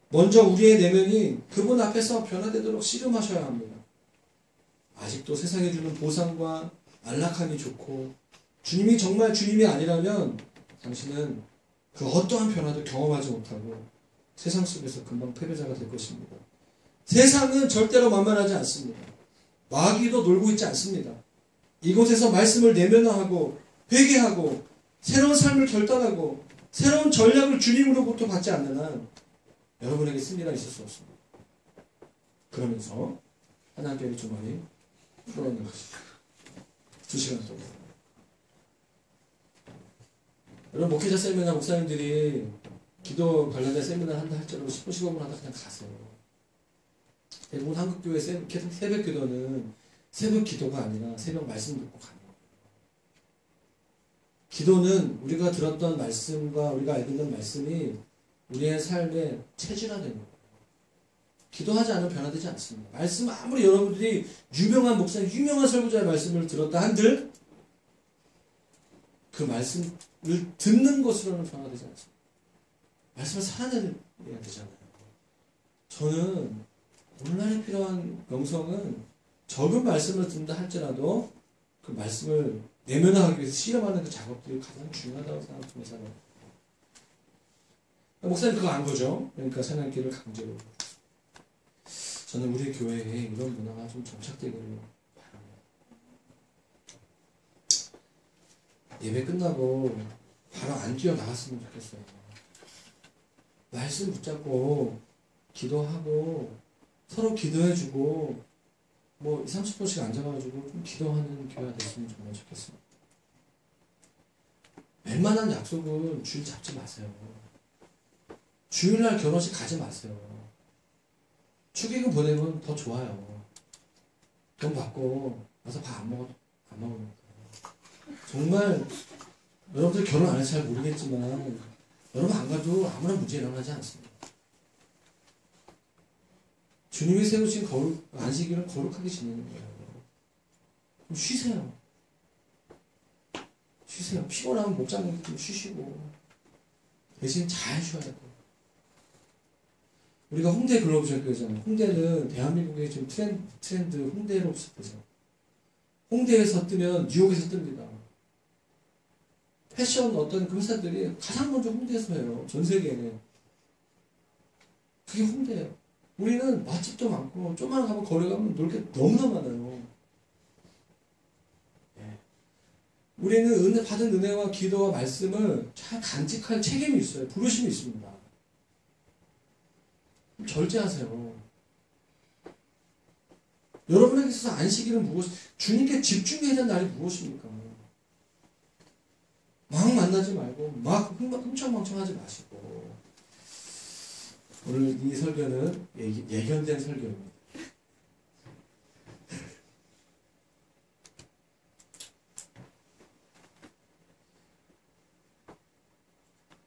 먼저 우리의 내면이 그분 앞에서 변화되도록 씨름하셔야 합니다. 아직도 세상에 주는 보상과 안락함이 좋고 주님이 정말 주님이 아니라면 당신은 그 어떠한 변화도 경험하지 못하고 세상 속에서 금방 패배자가 될 것입니다. 세상은 절대로 만만하지 않습니다. 마귀도 놀고 있지 않습니다. 이곳에서 말씀을 내면화하고 회개하고 새로운 삶을 결단하고 새로운 전략을 주님으로부터 받지 않는 한 여러분에게 승리가 있을 수 없습니다. 그러면서 하나님께를 주머니 풀어놓는 것입니다. 2시간 동안. 여러분 목회자 세미나 목사님들이 기도 관련된 세미나 한다 할지라도 10분 15분 하다 그냥 가세요. 대부분 한국교회 새벽 기도는 새벽 기도가 아니라 새벽 말씀 듣고 가는 거예요. 기도는 우리가 들었던 말씀과 우리가 알고 있는 말씀이 우리의 삶에 체질화되는 거예요. 기도하지 않으면 변화되지 않습니다. 말씀 아무리 여러분들이 유명한 목사님, 유명한 설교자의 말씀을 들었다 한들 그 말씀을 듣는 것으로는 변화되지 않습니다. 말씀을 살아내야 되잖아요. 저는 오늘날에 필요한 영성은 적은 말씀을 듣는다 할지라도 그 말씀을 내면화하기 위해서 실험하는 그 작업들이 가장 중요하다고 생각합니다. 목사님 그거 안 거죠? 그러니까 새날길을 강제로. 저는 우리 교회에 이런 문화가 좀 정착되기를 바랍니다. 예배 끝나고 바로 안 뛰어나갔으면 좋겠어요. 말씀 붙잡고 기도하고 서로 기도해주고 뭐 20, 30분씩 앉아가지고 좀 기도하는 교회가 됐으면 정말 좋겠습니다. 웬만한 약속은 주일 잡지 마세요. 주일날 결혼식 가지 마세요. 축의금 보내면 더 좋아요. 돈 받고 와서 밥 안 먹으니까. 정말 여러분들 결혼 안 해서 잘 모르겠지만 여러분 안 가도 아무런 문제 일어나지 않습니다. 주님이 세우신 안식일은 거룩하게 지내는 거예요. 좀 쉬세요. 쉬세요. 피곤하면 목장님 좀 쉬시고 대신 잘 쉬어야 돼요. 우리가 홍대 글로벌 교회잖아요. 홍대는 대한민국의 지금 트렌드 홍대로 시작되죠. 홍대에서 뜨면 뉴욕에서 뜹니다. 패션 어떤 그 회사들이 가장 먼저 홍대에서 해요. 전 세계에. 그게 홍대예요. 우리는 맛집도 많고 좀만 가면 거리 가면 놀 게 너무나 많아요. 네. 우리는 받은 은혜와 기도와 말씀을 잘 간직할 책임이 있어요. 부르심이 있습니다. 절제하세요. 여러분에게 있어서 안식일은 주님께 집중해야 되는 날이 무엇입니까? 막 만나지 말고 막 흥청망청하지 마시고 오늘 이 설교는 예견된 설교입니다.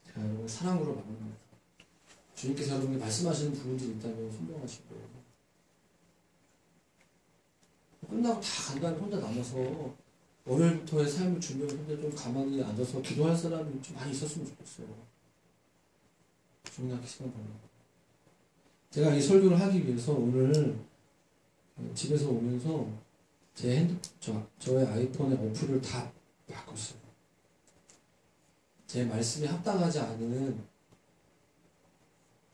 자, 여러분 사랑으로 마무리합니다. 주님께서 여러분에게 말씀하시는 부분들이 있다면 순종하시고, 끝나고 다 간 다음에 혼자 남아서 월요일부터의 삶을 준비하고 혼자 좀 가만히 앉아서 기도할 사람이 좀 많이 있었으면 좋겠어요. 중요하게 생각합니다. 제가 이 설교를 하기 위해서 오늘 집에서 오면서 제 저의 아이폰의 어플을 다 바꿨어요. 제 말씀에 합당하지 않은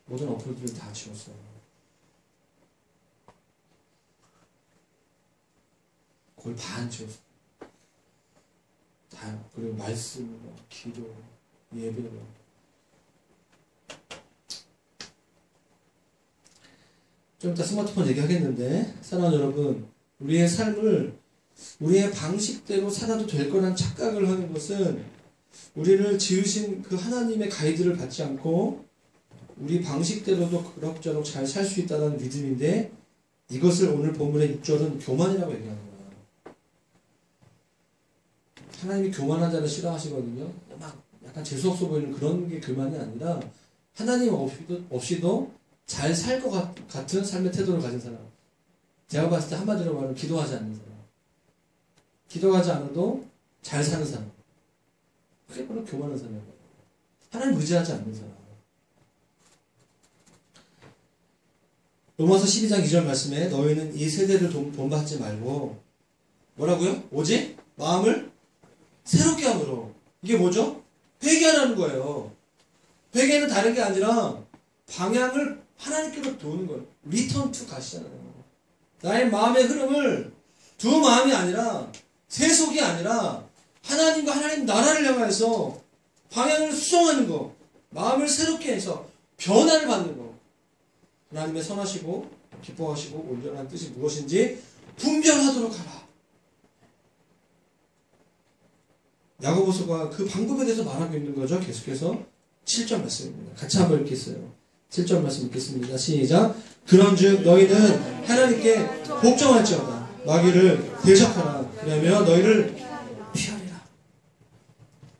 모든 어플들을 다 지웠어요. 거의 반 지웠어요. 다. 그리고 말씀, 기도, 예배. 좀 이따 스마트폰 얘기하겠는데, 사랑하는 여러분, 우리의 삶을 우리의 방식대로 살아도 될 거란 착각을 하는 것은 우리를 지으신 그 하나님의 가이드를 받지 않고 우리 방식대로도 그럭저럭 잘 살 수 있다는 믿음인데, 이것을 오늘 본문의 6절은 교만이라고 얘기하는 거예요. 하나님이 교만한 자를 싫어하시거든요. 막 약간 재수없어 보이는 그런 게 교만이 아니라 하나님 없이도 잘 살 것 같은 삶의 태도를 가진 사람. 제가 봤을 때 한마디로 말하면 기도하지 않는 사람. 기도하지 않아도 잘 사는 사람. 그게 바로 교만한 사람이에요. 하나님 의지하지 않는 사람. 로마서 12장 2절 말씀에 너희는 이 세대를 본받지 말고 뭐라고요? 오직 마음을 새롭게 함으로. 이게 뭐죠? 회개하라는 거예요. 회개는 다른 게 아니라 방향을 하나님께로 도는 거예요. 리턴 투 가시잖아요. 나의 마음의 흐름을 두 마음이 아니라 세속이 아니라 하나님과 하나님 나라를 향해서 방향을 수정하는 거. 마음을 새롭게 해서 변화를 받는 거. 하나님의 선하시고 기뻐하시고 온전한 뜻이 무엇인지 분별하도록 하라. 야고보서가 그 방법에 대해서 말하고 있는 거죠. 계속해서 7절 말씀입니다. 같이 한번 읽겠어요. 7절 말씀 읽겠습니다. 시작. 그런즉 너희는 하나님께 복종할지어다. 마귀를 대적하라. 그러면 너희를 피하리라.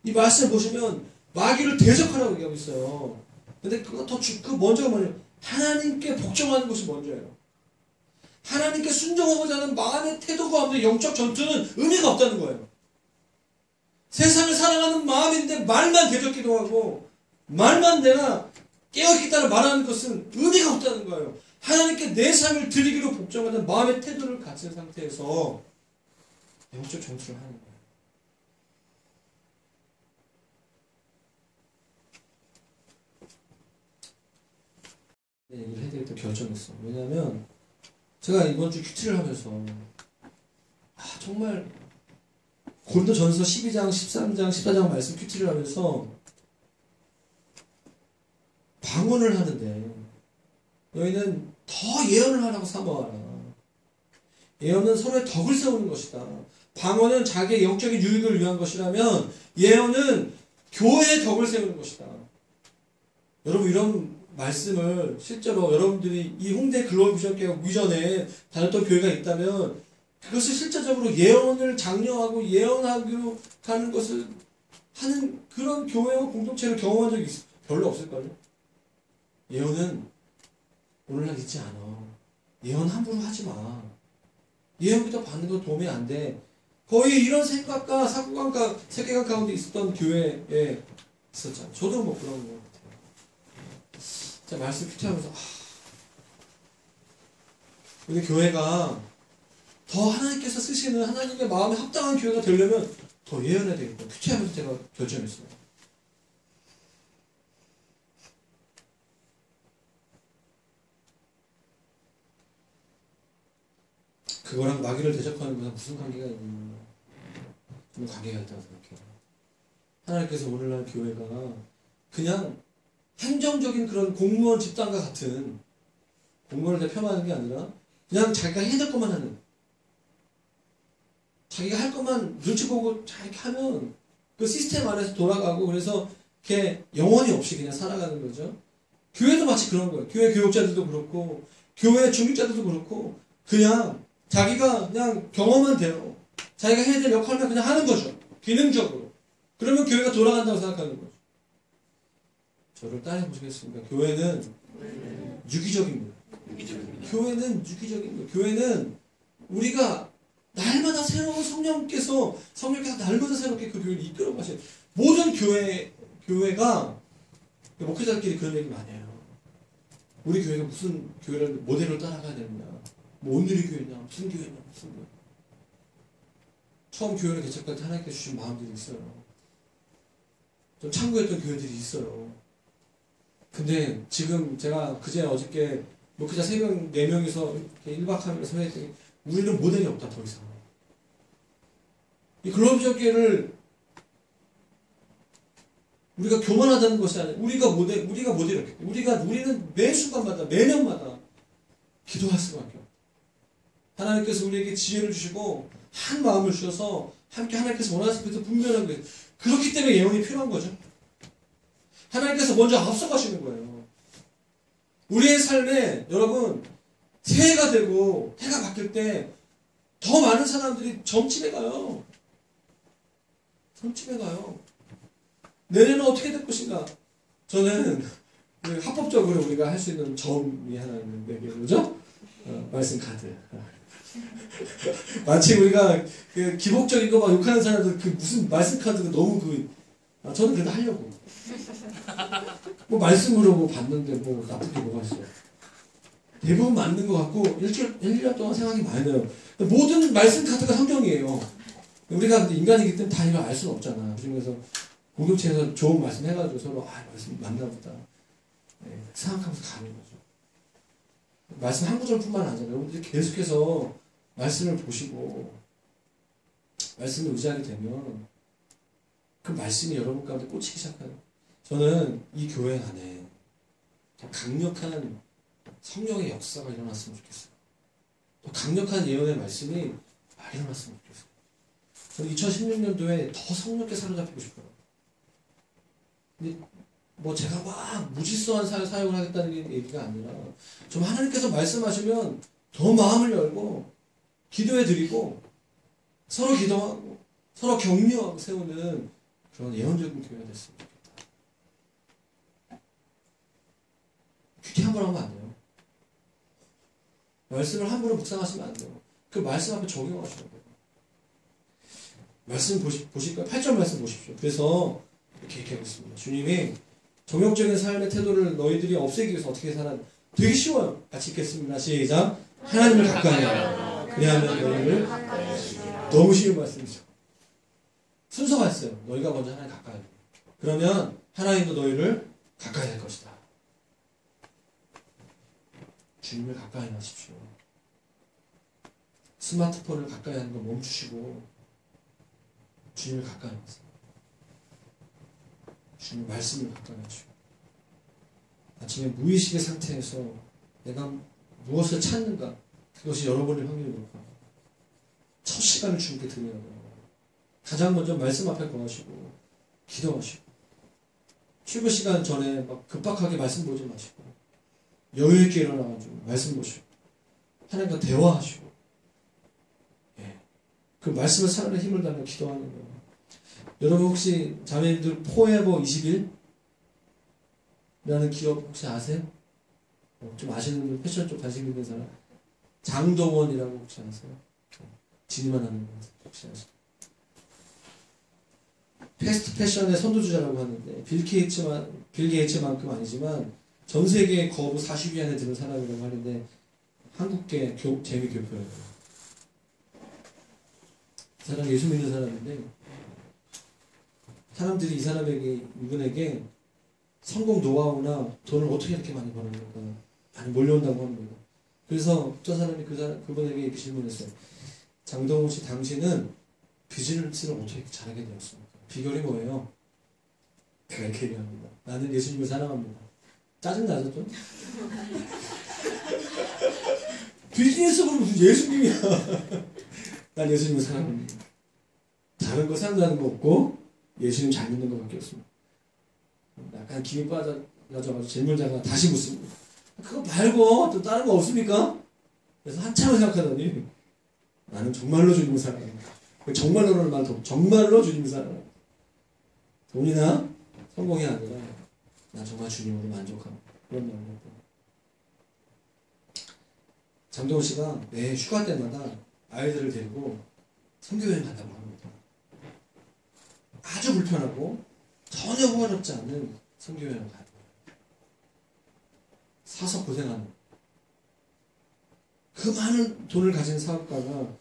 이 말씀 보시면 마귀를 대적하라고 얘기하고 있어요. 근데 그거 그 먼저가 뭐냐면 하나님께 복종하는 것이 먼저예요. 하나님께 순종하고자 하는 마음의 태도가 없는 영적 전투는 의미가 없다는 거예요. 세상을 사랑하는 마음인데 말만 대적기도 하고 말만 내가 깨어있다고 말하는 것은 의미가 없다는 거예요. 하나님께 내 삶을 드리기로 복종하는 마음의 태도를 갖춘 상태에서 영적 전투를 하는 거예요. 얘기를 해야 되겠다 결정했어. 왜냐하면 제가 이번 주 큐티를 하면서 정말 고린도전서 12장, 13장, 14장 말씀 큐티를 하면서 방언을 하는데 너희는 더 예언을 하라고 삼아와라. 예언은 서로의 덕을 세우는 것이다. 방언은 자기의 영적인 유익을 위한 것이라면 예언은 교회의 덕을 세우는 것이다. 여러분 이런 말씀을 실제로 여러분들이 이 홍대 글로벌 비전교회 이전에 다녔던 교회가 있다면 그것을 실제적으로 예언을 장려하고 예언하기로 하는 것을 하는 그런 교회와 공동체를 경험한 적이 별로 없을걸요. 예언은 오늘날 있지 않아. 예언 함부로 하지 마. 예언부터 받는 거 도움이 안 돼. 거의 이런 생각과 사고관과 세계관 가운데 있었던 교회에 있었잖아. 저도 뭐 그런 거 같아요. 제가 말씀 큐티하면서 우리 교회가 더 하나님께서 쓰시는 하나님의 마음에 합당한 교회가 되려면 더 예언해야 되겠다. 큐티하면서 제가 결정했어요. 그거랑 마귀를 대적하는 것은 무슨 관계가 있는 좀 관계가 있다고 생각해요. 하나님께서 오늘날 교회가 그냥 행정적인 그런 공무원 집단과 같은 공무원을 폄하하는 게 아니라 그냥 자기가 해야 될 것만 하는, 자기가 할 것만 눈치 보고 잘 하면 그 시스템 안에서 돌아가고 그래서 이렇게 영혼이 없이 그냥 살아가는 거죠. 교회도 마치 그런 거예요. 교회 교육자들도 그렇고 교회 중직자들도 그렇고 그냥 자기가 그냥 경험만 돼요. 자기가 해야 될 역할만 그냥 하는 거죠. 기능적으로. 그러면 교회가 돌아간다고 생각하는 거죠. 저를 따라해 보시겠습니까? 교회는 유기적입니다. 교회는 유기적입니다. 교회는 우리가 날마다 새로운 성령께서 날마다 새롭게 그 교회를 이끌어 가셔요. 모든 교회가 목회자들끼리 그런 얘기 많이 해요. 우리 교회가 무슨 교회를 모델로 따라가야 되느냐, 뭐 온누리 교회냐, 무슨 교회냐, 무슨 교회. 처음 교회를 개척할 때 하나님께서 주신 마음들이 있어요. 좀 참고했던 교회들이 있어요. 근데 지금 제가 그제 어저께 목회자 3명, 4명이서 1박 하면서 회했더니 우리는 모델이 없다, 더 이상. 이 글로벌적 교회를 우리가 교만하다는 것이 아니라 우리가 모델이었기 때문에 우리는 매 순간마다, 매년마다 기도할 수밖에 없다. 하나님께서 우리에게 지혜를 주시고 한 마음을 주셔서 함께 하나님께서 원하시는 것을 분별한 거예요. 그렇기 때문에 예언이 필요한 거죠. 하나님께서 먼저 앞서가시는 거예요. 우리의 삶에 여러분 새해가 되고 해가 바뀔 때 더 많은 사람들이 점침해 가요. 점침해 가요. 내년은 어떻게 될 것인가? 저는 합법적으로 우리가 할 수 있는 점이 하나 있는데 그죠? 말씀 카드. 마치 우리가 그 기복적인 거 막 욕하는 사람들 그 무슨 말씀 카드가 너무 저는 그래도 하려고. 뭐 말씀으로 뭐 봤는데 뭐 나쁜 게 뭐가 있어. 대부분 맞는 것 같고 1년 동안 생각이 많이 나요. 모든 말씀 카드가 성경이에요. 우리가 인간이기 때문에 다 이걸 알 수는 없잖아. 그중에서 공동체에서 좋은 말씀 해가지고 서로 말씀 맞나 보다. 네, 생각하면서 가는 거죠. 말씀 한 구절뿐만 아니라 여러분들이 계속해서 말씀을 보시고 말씀을 의지하게 되면 그 말씀이 여러분 가운데 꽂히기 시작해요. 저는 이 교회 안에 더 강력한 성령의 역사가 일어났으면 좋겠어요. 더 강력한 예언의 말씀이 일어났으면 좋겠어요. 저는 2016년도에 더 성령께 사로잡히고 싶어요. 근데 뭐 제가 막 무질서한 사역을 하겠다는 얘기가 아니라 좀 하나님께서 말씀하시면 더 마음을 열고 기도해 드리고 서로 기도하고 서로 격려하고 세우는 그런 예언적인 교회가 됐으면 좋겠다. 그렇게 함부로 하면 안 돼요. 말씀을 함부로 묵상하시면 안 돼요. 그 말씀 앞에 적용하셔야 돼요. 말씀 보실까요? 8절 말씀 보십시오. 그래서 이렇게 얘기하고 있습니다. 주님이 정욕적인 삶의 태도를 너희들이 없애기 위해서 어떻게 살아? 되게 쉬워요. 같이 읽겠습니다. 시작. 하나님을 가까이 하라. 그리하면 너희를 너무 쉬운 말씀이죠. 순서가 있어요. 너희가 먼저 하나님 가까이 하라. 그러면 하나님도 너희를 가까이 할 것이다. 주님을 가까이 하십시오. 스마트폰을 가까이 하는 거 멈추시고 주님을 가까이 하세요. 주님 말씀을 가까이 하시고 아침에 무의식의 상태에서 내가 무엇을 찾는가 그것이 열어버릴 확률이 높아요. 첫 시간을 주님께 드려야 돼요. 가장 먼저 말씀 앞에 거하시고 기도하시고 출근 시간 전에 막 급박하게 말씀 보지 마시고 여유 있게 일어나가지고 말씀 보시고 하나님과 대화하시고 그 말씀을 살아내 힘을 다하며 기도하는 거예요. 여러분 혹시 자매님들 포에버 21? 라는 기업 혹시 아세요? 좀 아시는 분, 패션 쪽 관심 있는 사람? 장동원이라고 혹시 아세요? 진이만 하는 분 혹시 아세요? 패스트 패션의 선두주자라고 하는데 빌 게이츠만큼 아니지만 전 세계 거부 40위 안에 드는 사람이라고 하는데 한국계 재미교포예요. 이 사람 예수 믿는 사람인데 사람들이 이분에게 성공 노하우나 돈을 어떻게 이렇게 많이 버는가 많이 몰려온다고 합니다. 그래서 어떤 사람이 그분에게 이렇게 질문했어요. 장동훈 씨, 당신은 비즈니스를 어떻게 잘하게 되었습니까? 비결이 뭐예요? 그가 이렇게 얘기합니다. 나는 예수님을 사랑합니다. 짜증나죠 좀? 비즈니스 보면 무슨 예수님이야. 난 예수님을 사랑합니다. 다른 거 생각나는 거 없고 예수님 잘 믿는 것밖에 없습니다. 약간 김이 빠져가지고 질문자가 다시 묻습니다. 그거 말고 또 다른 거 없습니까? 그래서 한참을 생각하더니 나는 정말로 주님을 사랑합니다. 정말로라는 말 정말로 주님을 사랑합니다. 돈이나 성공이 아니라 나 정말 주님으로 만족하고 그런 마음이었던 거예요. 장동훈 씨가 매 휴가 때마다 아이들을 데리고 선교여행 간다고 합니다. 아주 불편하고 전혀 호화롭지 않은 선교여행을 가요. 사서 고생하는 그 많은 돈을 가진 사업가가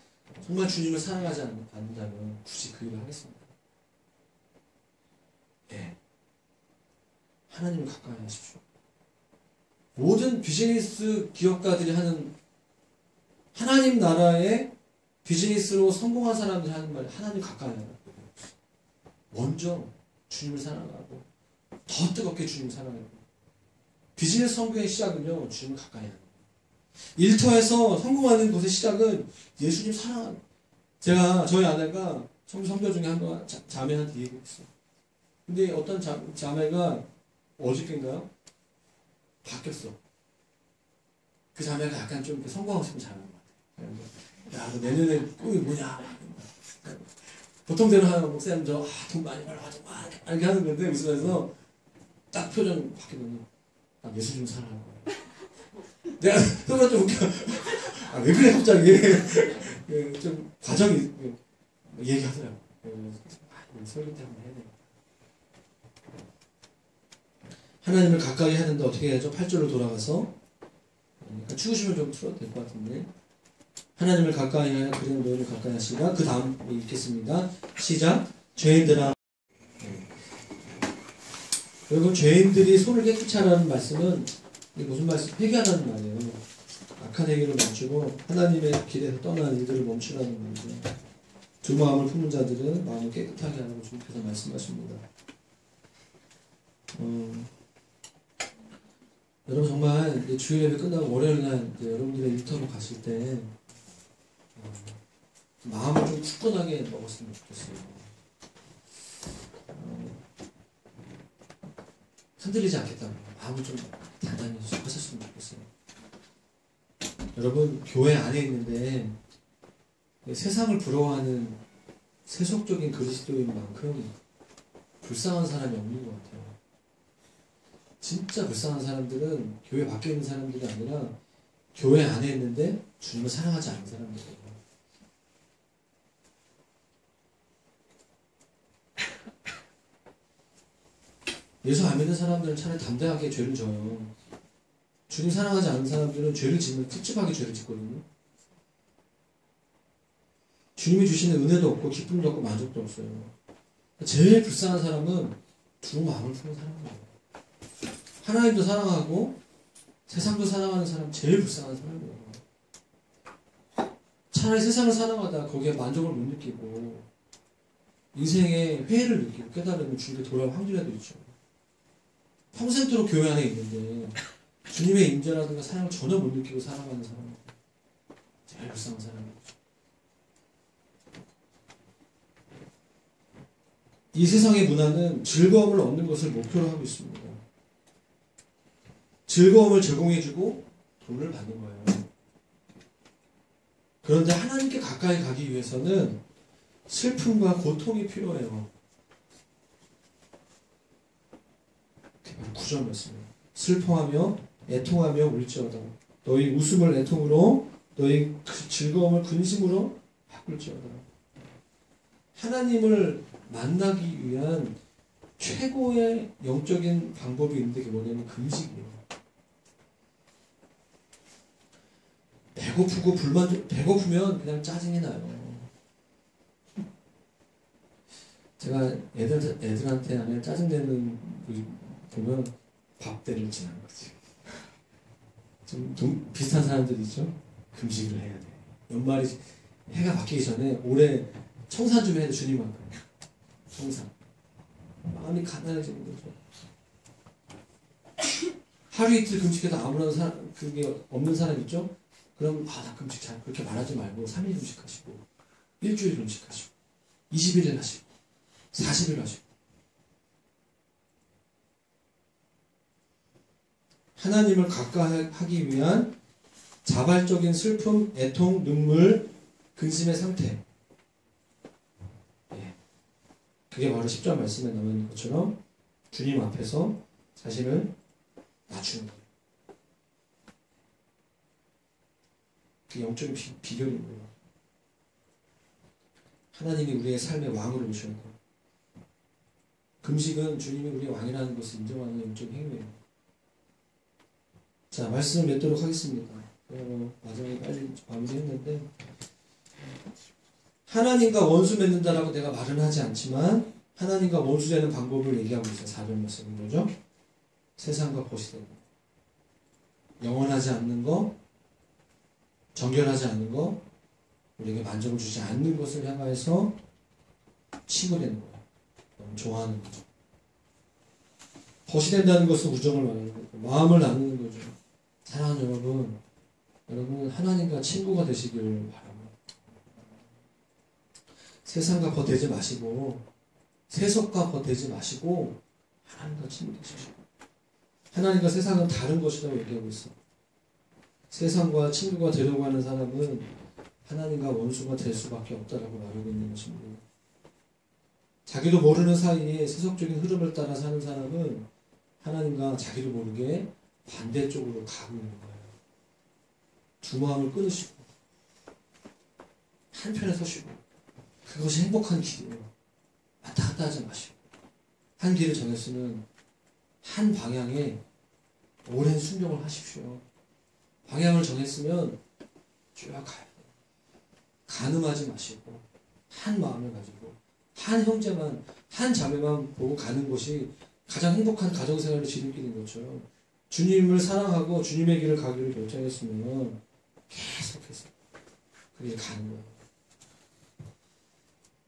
정말 주님을 사랑하지 않는다면 굳이 그 일을 하겠습니다. 예. 하나님을 가까이 하십시오. 모든 비즈니스 기업가들이 하는 하나님 나라의 비즈니스로 성공한 사람들이 하는 말이 하나님 가까이 하라고. 먼저 주님을 사랑하고 더 뜨겁게 주님을 사랑하고 비즈니스 성공의 시작은요 주님을 가까이 하는 거예요. 일터에서 성공하는 곳의 시작은 예수님 사랑하는 거예요. 저희 아내가 성교 중에 한번 자매한테 얘기했어요. 근데 어떤 자매가 어저께인가요? 바뀌었어. 그 자매가 약간 좀 성공하고 싶은 자매인 것 같아요. 야, 너 내년에 꿈이 뭐냐? 보통대로 하면 목사님 돈 많이 벌어가지고 이렇게 하는 건데 웃으면서 딱 표정 바뀌더니 나 예수 좀 사랑할 거야. 내가 속으로 좀 웃겨. 왜 그래 갑자기? 좀 과정이 얘기하더라고. 설교 때문에 해야 돼. 하나님을 가까이 하는데 어떻게 해야죠? 8절로 돌아가서 추구심을 좀 풀어도 될 것 같은데 하나님을 가까이 하여 그리는 너희를 가까이 하시라. 그 다음 읽겠습니다. 시작. 죄인들아. 여러분 죄인들이 손을 깨끗이 하라는 말씀은 이게 무슨 말씀? 회개하라는 말이에요. 악한 행위를 멈추고 하나님의 길에서 떠나는 이들을 멈추라는 말이죠. 두 마음을 품는 자들은 마음을 깨끗하게 하라고 주님께서 말씀하십니다. 여러분 정말 주일 예배 끝나고 월요일날 여러분들의 일터로 가실 때 마음을 좀 굳건하게 먹었으면 좋겠어요. 흔들리지 않겠다고 마음을 좀 단단히 하셨으면 좋겠어요. 여러분 교회 안에 있는데 세상을 부러워하는 세속적인 그리스도인 만큼 불쌍한 사람이 없는 것 같아요. 진짜 불쌍한 사람들은 교회 밖에 있는 사람들이 아니라 교회 안에 있는데 주님을 사랑하지 않는 사람들이에요. 예수 안 믿는 사람들은 차라리 담대하게 죄를 져요. 주님 사랑하지 않는 사람들은 죄를 지면 찝찝하게 죄를 짓거든요. 주님이 주시는 은혜도 없고 기쁨도 없고 만족도 없어요. 제일 불쌍한 사람은 두 마음을 품은 사람이에요. 하나님도 사랑하고 세상도 사랑하는 사람 제일 불쌍한 사람이에요. 차라리 세상을 사랑하다 거기에 만족을 못 느끼고 인생의 회의를 느끼고 깨달으면 주님께 돌아올 확률에도 있죠. 평생도록 교회 안에 있는데 주님의 임재라든가 사랑을 전혀 못 느끼고 살아가는 사람은 제일 불쌍한 사람이죠. 이 세상의 문화는 즐거움을 얻는 것을 목표로 하고 있습니다. 즐거움을 제공해주고 돈을 받는 거예요. 그런데 하나님께 가까이 가기 위해서는 슬픔과 고통이 필요해요. 9절 말씀이에요. 슬퍼하며 애통하며 울지어다. 너희 웃음을 애통으로 너희 즐거움을 근심으로 바꿀지어다. 하나님을 만나기 위한 최고의 영적인 방법이 있는데 그게 뭐냐면 금식이에요. 배고프면 그냥 짜증이 나요. 제가 애들한테 하면 짜증내는 보면 밥대를 지나는 거지. 좀 비슷한 사람들 있죠? 금식을 해야 돼. 연말이 해가 바뀌기 전에 올해 청산 좀 해야 돼. 주님만큼. 청산. 마음이 가난해지는 거죠. 하루 이틀 금식해도 아무런 그게 없는 사람 있죠? 그럼 나 금식 잘 그렇게 말하지 말고 3일 금식하시고 일주일 금식하시고 21일 하시고 40일 하시고 하나님을 가까이 하기 위한 자발적인 슬픔, 애통, 눈물, 근심의 상태. 그게 바로 10절 말씀에 나와 있는 것처럼 주님 앞에서 자신을 낮추는 거예요. 그게 영적인 비결입니다. 하나님이 우리의 삶의 왕으로 오셔야 돼요. 금식은 주님이 우리의 왕이라는 것을 인정하는 영적인 행위예요. 자, 말씀을 맺도록 하겠습니다. 마지막에 빨리 마무리했는데, 하나님과 원수 맺는다라고 내가 말은 하지 않지만 하나님과 원수 되는 방법을 얘기하고 있어요. 4절 말씀은 뭐죠? 세상과 거시되는 거, 영원하지 않는 거, 정결하지 않는 거, 우리에게 만족을 주지 않는 것을 향하여서 치고 되는 거예요. 좋아하는 거죠. 거시된다는 것은 우정을 말하는 거고, 마음을 나누는 거죠. 사랑하는 여러분 하나님과 친구가 되시길 바랍니다. 세상과 거되지 마시고, 세속과 거되지 마시고, 하나님과 친구 되십시오. 하나님과 세상은 다른 것이라고 얘기하고 있어요. 세상과 친구가 되려고 하는 사람은 하나님과 원수가 될 수밖에 없다라고 말하고 있는 것입니다. 자기도 모르는 사이에 세속적인 흐름을 따라 사는 사람은 하나님과 자기도 모르게 반대쪽으로 가고 있는 거예요. 두 마음을 끊으시고 한편에 서시고, 그것이 행복한 길이에요. 왔다 갔다 하지 마시고, 한 길을 정했으면 한 방향에 오랜 순종을 하십시오. 방향을 정했으면 쭉 가야 돼요. 가늠하지 마시고 한 마음을 가지고 한 형제만, 한 자매만 보고 가는 것이 가장 행복한 가정생활의 지름길인 것처럼, 주님을 사랑하고 주님의 길을 가기를 결정했으면 계속해서 그 길 가는 거예요.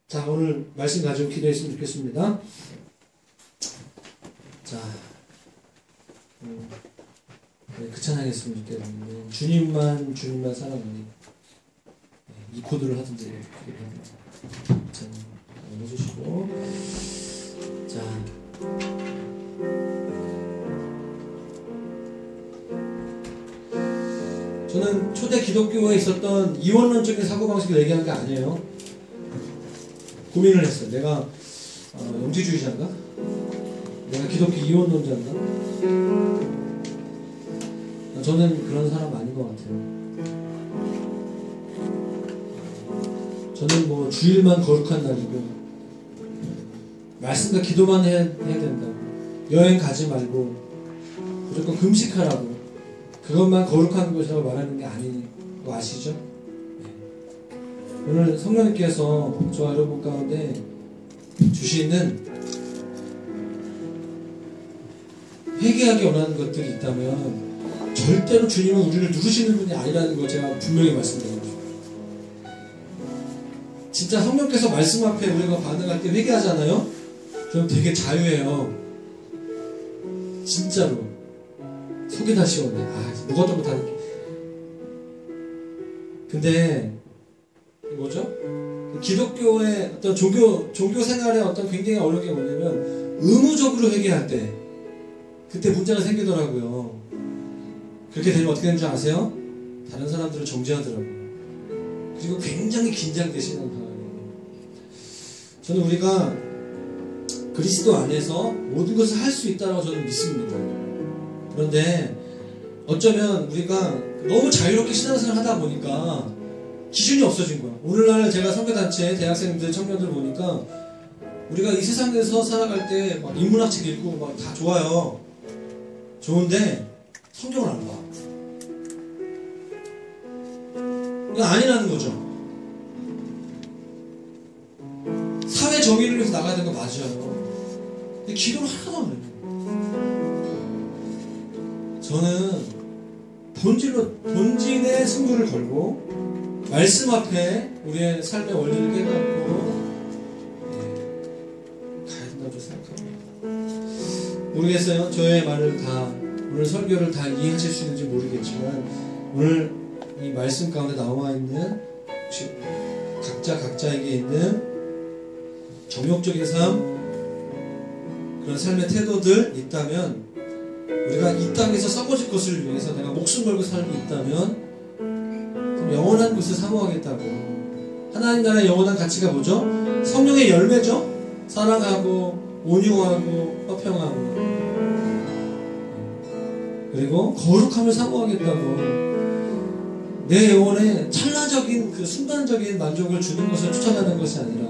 자, 오늘 말씀 가지고 기도했으면 좋겠습니다. 자, 그 찬양했으면 좋겠는데, 주님만 사랑하니, 이 코드를 하든지 자, 해주시고, 자, 저는 초대 기독교에 있었던 이원론적인 사고방식을 얘기하는 게 아니에요. 고민을 했어요. 내가 영지주의자인가? 내가 기독교 이원론자인가? 저는 그런 사람 아닌 것 같아요. 저는 뭐 주일만 거룩한 날이고, 말씀과 기도만 해야 된다고, 여행 가지 말고 무조건 금식하라고, 그것만 거룩한 것이라고 말하는 게 아닌 거 아시죠? 네. 오늘 성령님께서 저와 여러분 가운데 주시는 회개하기 원하는 것들이 있다면 절대로 주님은 우리를 누르시는 분이 아니라는 걸 제가 분명히 말씀드립니다. 진짜 성령께서 말씀 앞에 우리가 반응할 때 회개하잖아요? 그럼 되게 자유해요. 진짜로. 속이 다 시원해. 무것도 못하는 게. 근데 뭐죠? 기독교의 어떤 종교 생활의 어떤 굉장히 어려운 게 뭐냐면, 의무적으로 회개할 때 그때 문제가 생기더라고요. 그렇게 되면 어떻게 되는 줄 아세요? 다른 사람들을 정죄하더라고요. 그리고 굉장히 긴장되시는 상황이에요. 저는 우리가 그리스도 안에서 모든 것을 할 수 있다고 저는 믿습니다. 그런데 어쩌면 우리가 너무 자유롭게 신앙생활을 하다 보니까 기준이 없어진 거야. 오늘날 제가 선교단체 대학생들, 청년들 보니까 우리가 이 세상에서 살아갈 때 막 인문학책 읽고 막 다 좋아요. 좋은데 성경을 안 봐. 이건 아니라는 거죠. 사회 정의를 위해서 나가야 되는 거 맞아요. 근데 기도를 하나도 안 해요. 저는 본진의 승부를 걸고 말씀 앞에 우리의 삶의 원리를 깨닫고 가야 된다고 생각합니다. 모르겠어요. 저의 말을 다, 오늘 설교를 다 이해하실 수 있는지 모르겠지만, 오늘 이 말씀 가운데 나와 있는 각자에게 있는 정욕적인 삶, 그런 삶의 태도들 있다면, 우리가 이 땅에서 썩어질 것을 위해서 내가 목숨 걸고 삶이 있다면 그럼 영원한 것을 사모하겠다고. 하나님 나라의 영원한 가치가 뭐죠? 성령의 열매죠. 사랑하고 온유하고 화평하고 그리고 거룩함을 사모하겠다고. 내 영혼에 찰나적인 그 순간적인 만족을 주는 것을 추천하는 것이 아니라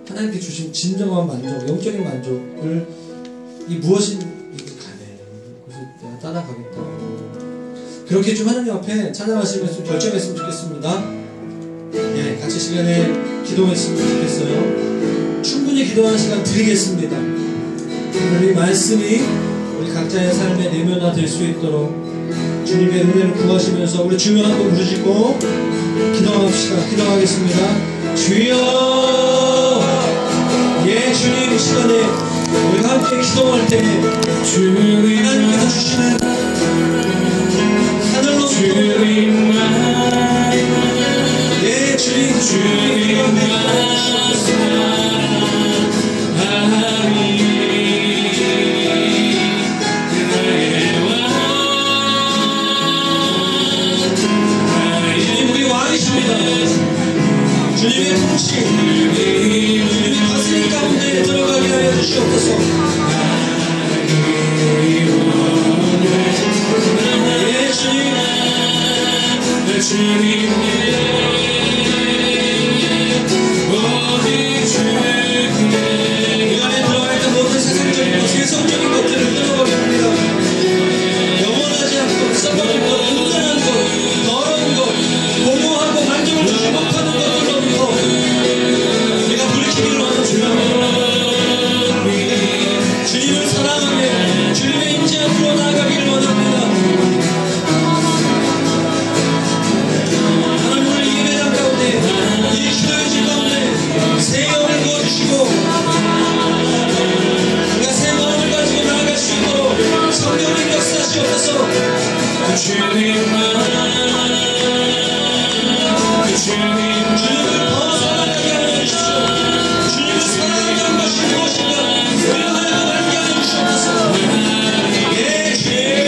하나님께 주신 진정한 만족, 영적인 만족을 이 무엇인 가네. 그래서 내가 따라가겠다고. 그렇게 좀 하나님 앞에 찬양하시면서 결정했으면 좋겠습니다. 예, 같이 시간에 기도했으면 좋겠어요. 충분히 기도하는 시간 드리겠습니다. 오늘 이 말씀이 우리 각자의 삶에 내면화될 수 있도록 주님의 은혜를 구하시면서 우리 주여 한번 부르시고 기도합시다. 기도하겠습니다. 주여, 예, 주님 이 시간에 우리가 함께 기도할 때 하나님께서 주시는 하늘로부터 예, 주님 주님과 주님의 통치, 주님의 가슴 가운데 들어가게 하여 주시옵소서. 예, 주님, 이 안에 들어가 있는 모든 세상적인 것, 세상적인 것들을 끊어버립니다. 영원하지 않고 썩어질 것, 흔들한 것, 더러운 것, 공허하고 만족을 주지 못하는 것들로부터 우리가 돌이키기를 원합니다. 주님을 사랑하며 주님의 임재 앞으로 나아가기를 원합니다. 하나님 오늘 이 예배당 가운데, 이 기도의 집 가운데 새 영을 부어주시고 우리가 새 마음을 가지고 나아갈 수 있도록 성령님 역사하시옵소서. 주님을 더 사랑하게 하여 주시옵소서. 주님을 사랑하는 것이 무엇인가 우리를 하나님 알게 하여 주시옵소서. 예, 주님을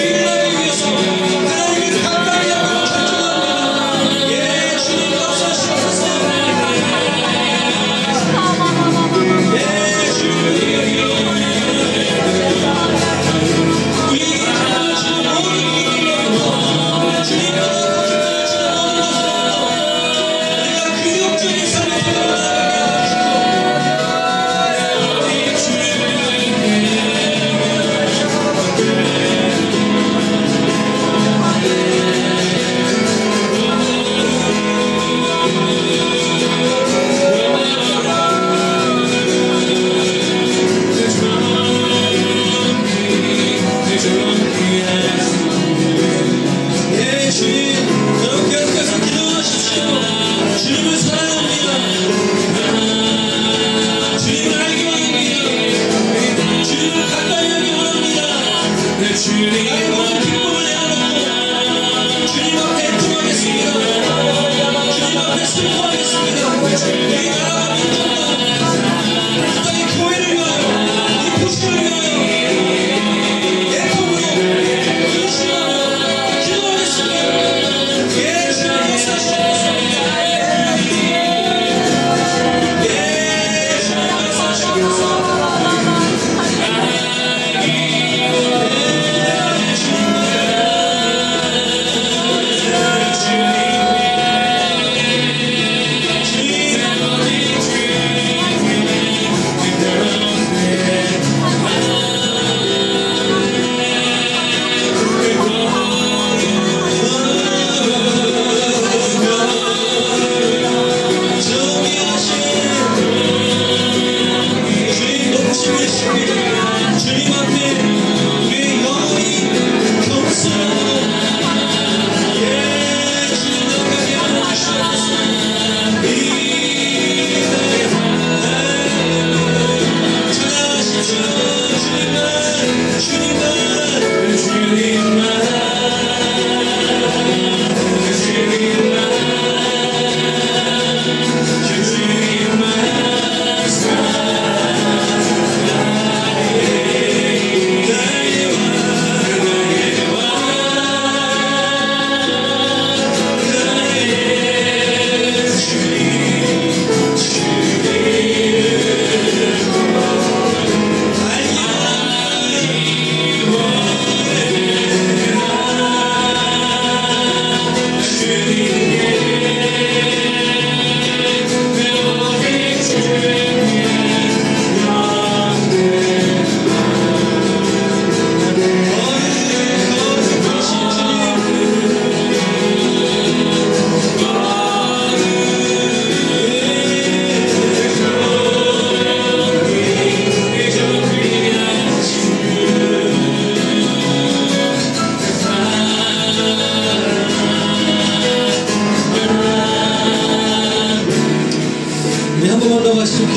위해서 하나님을 가까이 하고 결정합니다. 예, 주님 역사하시옵소서. 예, 주님 우리에게 주시는 모든 일들로부터 주님께서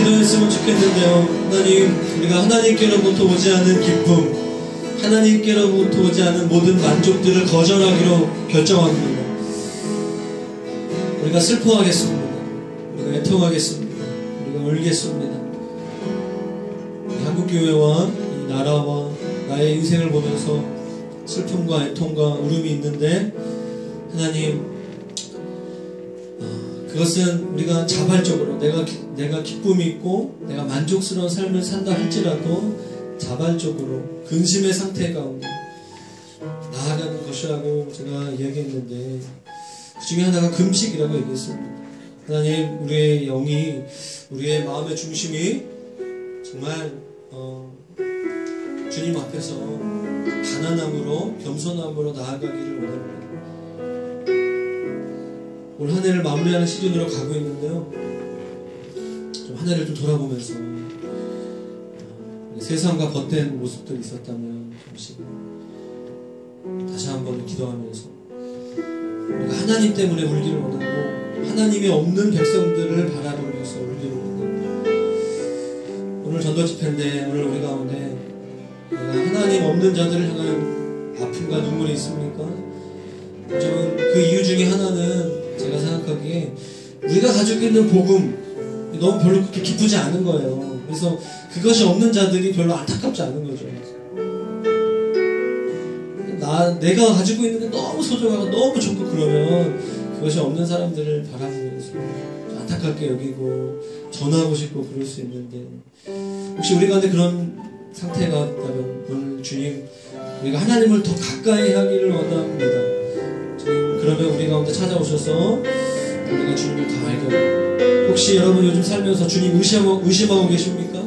기도했으면 좋겠는데요. 하나님, 우리가 하나님께로부터 오지 않은 기쁨, 하나님께로부터 오지 않은 모든 만족들을 거절하기로 결정합니다. 우리가 슬퍼하겠습니다. 우리가 애통하겠습니다. 우리가 울겠습니다. 한국교회와 이 나라와 나의 인생을 보면서 슬픔과 애통과 울음이 있는데, 하나님, 그것은 우리가 자발적으로 내가 기쁨이 있고 내가 만족스러운 삶을 산다 할지라도 자발적으로 근심의 상태 가운데 나아가는 것이라고 제가 이야기했는데, 그 중에 하나가 금식이라고 얘기했습니다. 하나님, 우리의 영이, 우리의 마음의 중심이 정말 주님 앞에서 가난함으로 겸손함으로 나아가기를 원합니다. 올 한 해를 마무리하는 시즌으로 가고 있는데요. 좀 한 해를 좀 돌아보면서 세상과 벗된 모습들이 있었다면 잠시 다시 한번 기도하면서 우리가 하나님 때문에 울기를 원하고 하나님이 없는 백성들을 바라보면서 울기를 원합니다. 오늘 전도 집회인데 오늘 우리 가운데 내가 하나님 없는 자들을 향한 아픔과 눈물이 있습니까? 저는 그 이유 중에 하나는 제가 생각하기에 우리가 가지고 있는 복음 너무 별로 그렇게 기쁘지 않은 거예요. 그래서 그것이 없는 자들이 별로 안타깝지 않은 거죠. 내가 가지고 있는 게 너무 소중하고 너무 좋고 그러면 그것이 없는 사람들을 바라보면서 안타깝게 여기고 전하고 싶고 그럴 수 있는데, 혹시 우리 가운데 그런 상태가 있다면 오늘 주님, 우리가 하나님을 더 가까이 하기를 원합니다. 주님, 그러면 우리 가운데 찾아오셔서 우리가 주님을 더 알게 하고, 혹시 여러분 요즘 살면서 주님 의심하고 계십니까?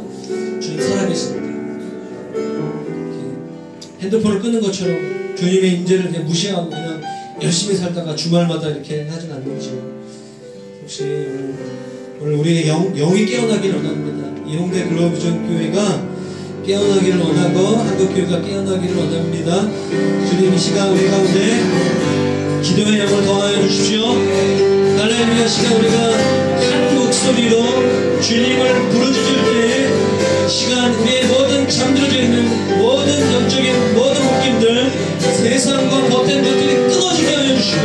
주님 살아계십니다. 핸드폰을 끊는 것처럼 주님의 임재를 그냥 무시하고 그냥 열심히 살다가 주말마다 이렇게 하진 않는지요. 혹시 오늘 우리의 영이 깨어나기를 원합니다. 이홍대 글로비전 교회가 깨어나기를 원하고 한국교회가 깨어나기를 원합니다. 주님, 이 시간 우리 가운데 기도의 영을 더하여 주십시오. 할렐루야. 시간 우리가 한 목소리로 주님을 부르짖을 때 시간 우리의 모든 잠들어져 있는 모든 영적인 모든 묶임들, 세상과 벗된 것들이 끊어지게 하여 주시고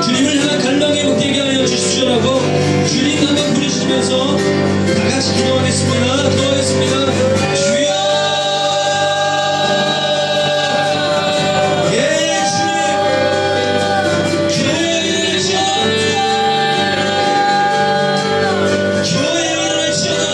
주님을 향한 갈망이 묶이게 하여 주십시오라고 주님 한번 부르시면서 다같이 기도하겠습니다. 기도하겠습니다. 주여, 예 주님, 교회를 지어다, 교회를 지어다.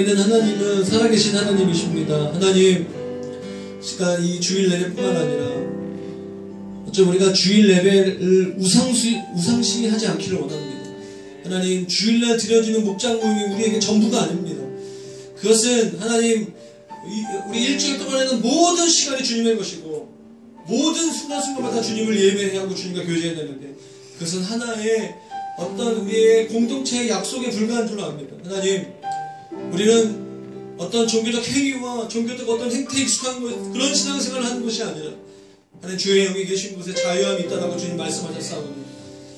믿는 하나님은 살아계신 하나님이십니다. 하나님, 시간 이 주일 예배뿐만 아니라 어쩜 우리가 주일 예배를 우상시하지 않기를 원합니다. 하나님, 주일날 드려지는 목장 모임이 우리에게 전부가 아닙니다. 그것은 하나님, 우리 일주일 동안에는 모든 시간이 주님의 것이고 모든 순간순간마다 주님을 예배해야 하고 주님과 교제해야 되는데 그것은 하나의 어떤 우리의 공동체의 약속에 불과한 줄로 압니다. 하나님, 우리는 어떤 종교적 행위와 종교적 어떤 행태에 익숙한 것, 그런 신앙생활을 하는 것이 아니라 하나님, 주의 영이 계신 곳에 자유함이 있다라고 주님 말씀하셨사오니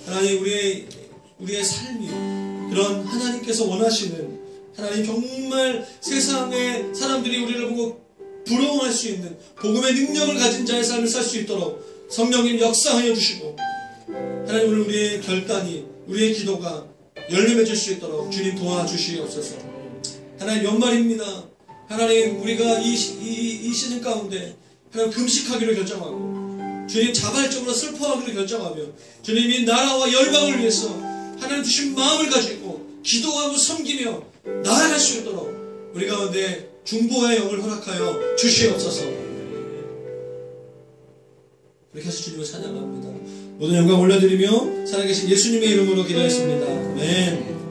하나님, 우리의 삶이 그런 하나님께서 원하시는, 하나님 정말 세상의 사람들이 우리를 보고 부러워할 수 있는 복음의 능력을 가진 자의 삶을 살 수 있도록 성령님 역사하여 주시고, 하나님, 오늘 우리의 결단이, 우리의 기도가 열매 맺을 수 있도록 주님 도와주시옵소서. 하나님, 연말입니다. 하나님, 우리가 이 시즌 가운데 하나님 금식하기로 결정하고 주님 자발적으로 슬퍼하기로 결정하며 주님이 나라와 열방을 위해서 하나님 주신 마음을 가지고 기도하고 섬기며 나아갈 수 있도록 우리 가운데 중보의 영을 허락하여 주시옵소서. 이렇게 해서 주님을 찬양합니다. 모든 영광 올려드리며 살아계신 예수님의 이름으로 기도했습니다. 아멘.